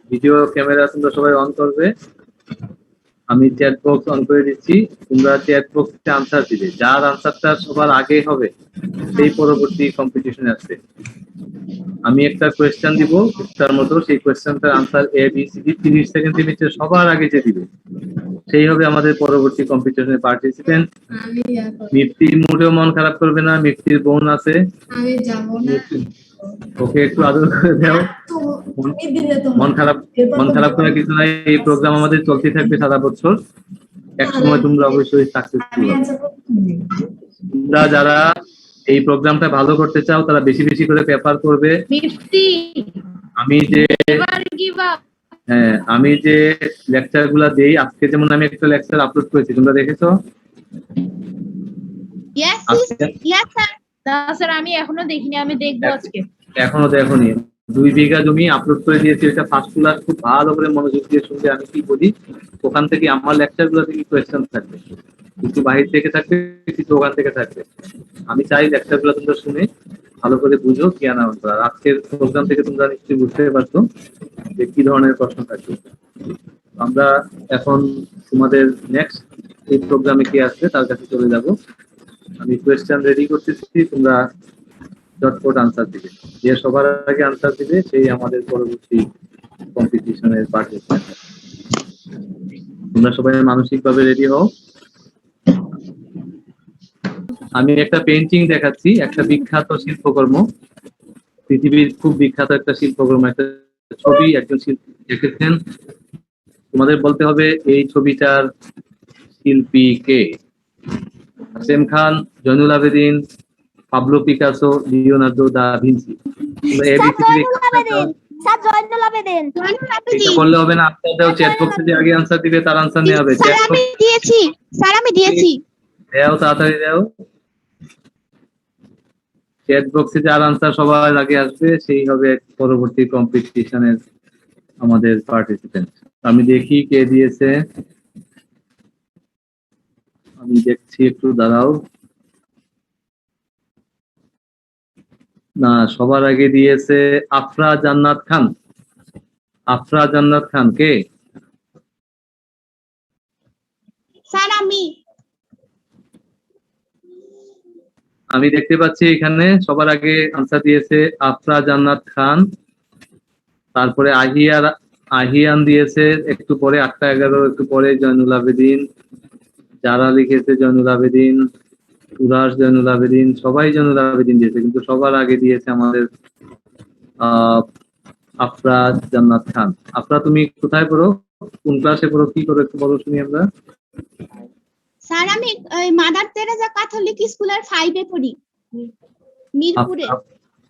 ভিডিও ক্যামেরা তোমরা সবাই অন করবে। আমি চ্যাট বক্স অন করে দিচ্ছি, তোমরা চ্যাট বক্সে আনসার দিবে। যার আনসারটা সবার আগে হবে সেই পরবর্তী কম্পিটিশনে আসবে। আমি একটা কোয়েশ্চেন দিব তার মতো, সেই কোয়েশ্চেনটার answer A B C D 30 সেকেন্ডের ভিতরে সবার আগে যে দিবে সেই হবে আমাদের পরবর্তী কম্পিটিশনের পার্টিসিপেন্ট। আমি মিফতি মোটেও মন খারাপ করবে না, মিফতির বোন আছে, আমি যাব না। ওকে একটু আদর করে দাও। তুমি দিলে তো মন খারাপ করার কিছু নাই, এই প্রোগ্রাম আমাদের চলতে থাকবে সারা বছর। এক সময় তোমরা অবশ্যই সাকসেসফুল আমি হবে। আনসার করব তুমি। তোমরা যারা এই প্রোগ্রামটা ভালো করতে চাও তারা বেশি বেশি করে পেপার করবে। মিফতি, আমি যে এবার গিভ আপ। আমি যে লেকচার গুলা দেই, আজকে যেমন আমি একটা লেকচার আপলোড করেছি, তোমরা দেখেছো? ইয়েস আজকে ইয়েস স্যার। না স্যার, আমি এখনো দেখিনি, আমি দেখবো আজকে। এখনো দেখোনি? 2 বিঘা জমি আপলোড করে দিয়েছি, এটা ফার্স্ট ক্লাস, খুব ভালো করে মনোযোগ দিয়ে শুনবে আমি কি বলি। ওখান থেকে আমার লেকচার গুলো থেকে কোয়েশ্চেন থাকবে, কিছু বাহির থেকে থাকবে, কিছু ওখান থেকে থাকবে। আমি চাই লেকচার গুলো তোমরা শুনে ভালো করে বুঝো, জ্ঞান আহরণ করো। আর আজকের প্রোগ্রাম থেকে তোমরা নিশ্চয়ই বুঝতে পারছো যে কি ধরনের প্রশ্ন থাকবে। আমরা এখন তোমাদের নেক্সট এই প্রোগ্রামে কি আসবে তার কাছে চলে যাব। আমি কোয়েশ্চেন রেডি করতেছি, তোমরা চটপট আনসার দিবে। যে সবার আগে আনসার দিবে সেই আমাদের পরবর্তী কম্পিটিশনের পার্টিসিপেন্ট। তোমরা সবাই মানসিকভাবে রেডি হও। আমি একটা পেইন্টিং দেখাচ্ছি, একটা বিখ্যাত শিল্পকর্ম, পৃথিবীর খুব বিখ্যাত একটা শিল্পকর্ম, একটা ছবি একজন শিল্পী এঁকেছেন। তোমাদের বলতে হবে এই ছবিটার শিল্পী কে। Hashem Khan, Zainul Abedin, Pablo Picasso, Leonardo da Vinci. তোমরা এবিসিডি স্যার জয়নুল আবেদিন। এটা করলে হবে না, আনসার দাও। চ্যাট বক্সে যে আগে আনসার দিবে তার আনসার নেওয়া হবে। স্যার আমি দিয়েছি, স্যার আমি দিয়েছি। দাও, তাড়াতাড়ি দাও। চ্যাট বক্সে যার আনসার সবার আগে আসবে সেই হবে পরবর্তী কম্পিটিশনের আমাদের পার্টিসিপেন্ট। আমি দেখি কে দিয়েছে, আমি দেখছি, একটু দাঁড়াও। না, সবার আগে দিয়েছে আফরা জান্নাত খান। আফরা জান্নাত খান কে? স্যার আমি দেখতে পাচ্ছি এখানে সবার আগে আনসার দিয়েছে আফরা জান্নাত খান। তারপরে আহিয়ান দিয়েছে একটু পরে, 8টা 11 একটু পরে জয়নুল আবেদিন। যারা লিখেছে জয়নুল আবেদিন, উরাস জয়নুল আবেদিন, সবাই জয়নুল আবেদিন দিয়েছে, কিন্তু সবার আগে দিয়েছে আমাদের আফরা জান্নাত খান। আফরা, তুমি কোথায় পড়ো, কোন ক্লাসে পড়ো, কি করো একটু বলো শুনি আমরা। স্যার আমি মাদার তেরেজা ক্যাথলিক স্কুলের 5 এ পড়ি, মিরপুরে।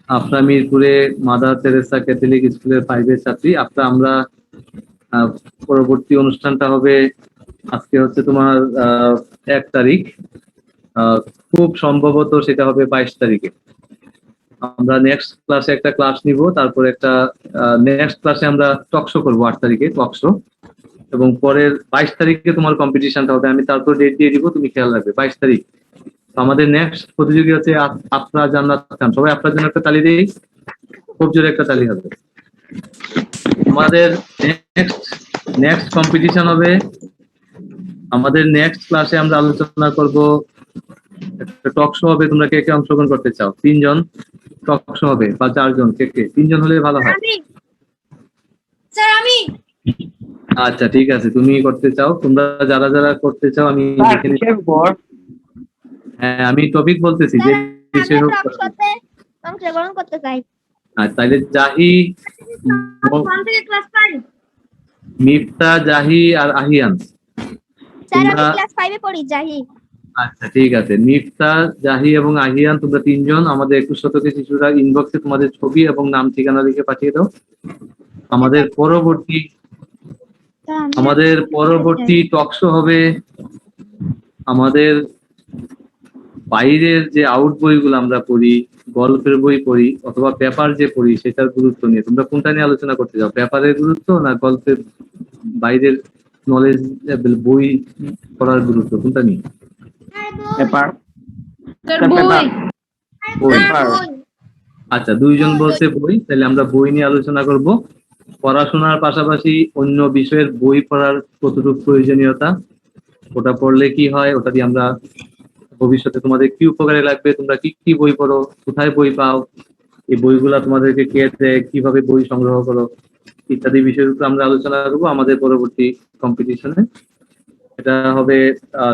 আফরা মিরপুরে মাদার তেরেসা ক্যাথলিক স্কুলের 5 এর ছাত্রী। আফরা, আমরা পরবর্তী অনুষ্ঠানটা হবে আজকে হচ্ছে তোমার 1 তারিখ, খুব সম্ভবত সেটা হবে 22 তারিখে। আমরা নেক্সট ক্লাসে একটা ক্লাস নিব, তারপর একটা নেক্সট ক্লাসে আমরা টকশো করবো 8 তারিখে টকশো, এবং পরের 22 তারিখে তোমার কম্পিটিশনটা হবে। আমি তারপর ডেট দিয়ে দিব, তুমি খেয়াল রাখবে 22 তারিখ। আমাদের নেক্সট প্রতিযোগী হচ্ছে আফরা জান্নাত খান। সবাই আপনার জন্য একটা তালি দিই, খুব জোরে একটা তালি হবে। আমাদের নেক্সট কম্পিটিশন হবে, আমাদের নেক্সট ক্লাসে আমরা আলোচনা করব, একটা টক শো হবে। তোমরা কে কে অংশগ্রহণ করতে চাও? 3 জন টক শো হবে বা 4 জন, কে কে? 3 জন হলে ভালো হয়। স্যার আমি আচ্ছা ঠিক আছে, তুমি করতে চাও। তোমরা যারা যারা করতে চাও আমি লিখে নিচ্ছি। হ্যাঁ, আমি টপিক বলতেছি যে বিষয় হোক। অংশগ্রহণ করতে চাই। আর তাইলে জাহি, কোন থেকে ক্লাস পাই? মিফতা, জাহি আর আহিয়ান। স্যার আমি তোমরা ক্লাস 5 এ পড়ি, জাহি। আচ্ছা ঠিক আছে, মিফতা, জাহি এবং আহিয়ান, তোমরা তিনজন আমাদের 21 শতকের শিশুরা ইনবক্সে তোমাদের ছবি এবং নাম ঠিকানা লিখে পাঠিয়ে দাও। আমাদের পরবর্তী টকশো হবে আমাদের বাইরের যে আউট বইগুলো আমরা পড়ি, গল্পের বই পড়ি অথবা পেপার যে পড়ি সেটার গুরুত্ব নিয়ে। তোমরা কোনটা নিয়ে আলোচনা করতে চাও, পেপারের গুরুত্ব না গল্পের বাইরের নলেজ বই পড়ার গুরুত্ব, কোনটা নিয়ে? Paper sir paper. বই বই। আচ্ছা, দুইজন বলছে বই, তাহলে আমরা বই নিয়ে আলোচনা করব। পড়াশোনার পাশাপাশি অন্য বিষয়ের বই পড়ার কতটুকু প্রয়োজনীয়তা, ওটা পড়লে কি হয়, ওটা দিয়ে আমরা ভবিষ্যতে তোমাদের কি উপকারে লাগবে, তোমরা কি কি বই পড়ো, কোথায় বই পাও, এই বইগুলা তোমাদেরকে কে দেয়, কিভাবে বই সংগ্রহ করো, ইত্যাদি বিষয়ের উপর আমরা আলোচনা করবো আমাদের পরবর্তী কম্পিটিশনে। এটা হবে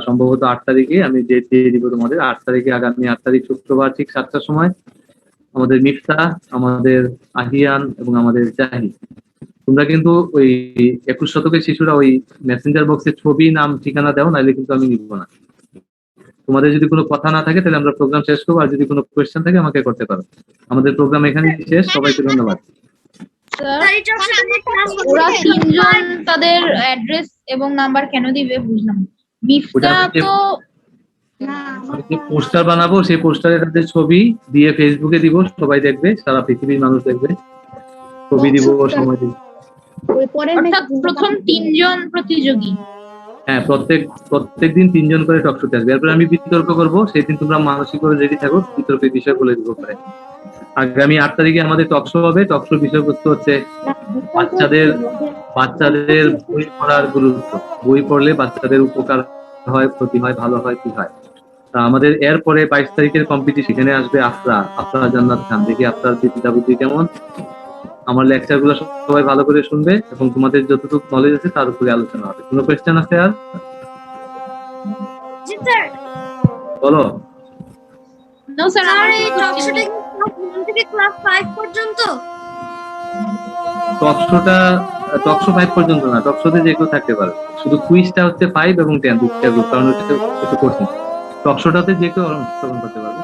সম্ভবত 8 তারিখে, আমি ডেট দিয়ে দিব তোমাদের। 8 তারিখে, আগামী 8 তারিখ শুক্রবার ঠিক 7টার সময় আমাদের মিফতা, আমাদের আহিয়ান এবং আমাদের জাহি, তোমরা কিন্তু ওই 21 শতকের শিশুরা ওই মেসেঞ্জার বক্সে ছবি, নাম, ঠিকানা দাও, নাহলে কিন্তু আমি নিব না। তোমাদের যদি কোনো কথা না থাকে তাহলে আমরা প্রোগ্রাম শেষ করবো, আর যদি কোনো কোয়েশ্চেন থাকে আমাকে করতে পারো। আমাদের প্রোগ্রাম এখানে শেষ, সবাইকে ধন্যবাদ। ওরা তিনজন তাদের অ্যাড্রেস এবং নাম্বার কেন দিবে বুঝলাম না। মিফতা তো আমি যে পোস্টার বানাবো সেই পোস্টারে তাদের ছবি দিয়ে ফেসবুকে দিব, সবাই দেখবে, সারা পৃথিবীর মানুষ দেখবে, ছবি দিব, সময় দিব। অর্থাৎ প্রথম তিনজন প্রতিযোগী। হ্যাঁ, প্রত্যেকদিন 3 জন করে টক শোতে আসবে। এরপর আমি বিতর্ক করবো, সেই দিন তোমরা মানসিক করে রেডি থাকো, বিতর্কের বিষয় বলে দিব পরে। আগামী 8 তারিখে আমাদের টক শো হবে। টক শোর বিষয়বস্তু হচ্ছে বাচ্চাদের বই পড়ার গুরুত্ব, বই পড়লে বাচ্চাদের উপকার হয়, ক্ষতি হয়, ভালো হয়, কি হয়। তা আমাদের এরপরে 22 তারিখের কম্পিটিশন, এখানে আসবে আফরা জান্নাত খান। দেখি আপনার বিদ্যা বুদ্ধি কেমন। আমার লেকচার গুলো সবাই ভালো করে শুনবে এবং তোমাদের যতটুকু নলেজ আছে তার উপরে আলোচনা হবে। কোনো কোয়েশ্চেন আছে আর? বলো। নো স্যার, আমার ক্লাস 5 পর্যন্ত? টক শো 5 পর্যন্ত না, টক শোতে যে কেউ থাকতে পারে, শুধু কুইজটা হচ্ছে 5 এবং 10 দুটো গ্রুপ, কারণ হচ্ছে একটু কঠিন। টক শোটাতে যে কেউ অংশগ্রহণ করতে পারবে।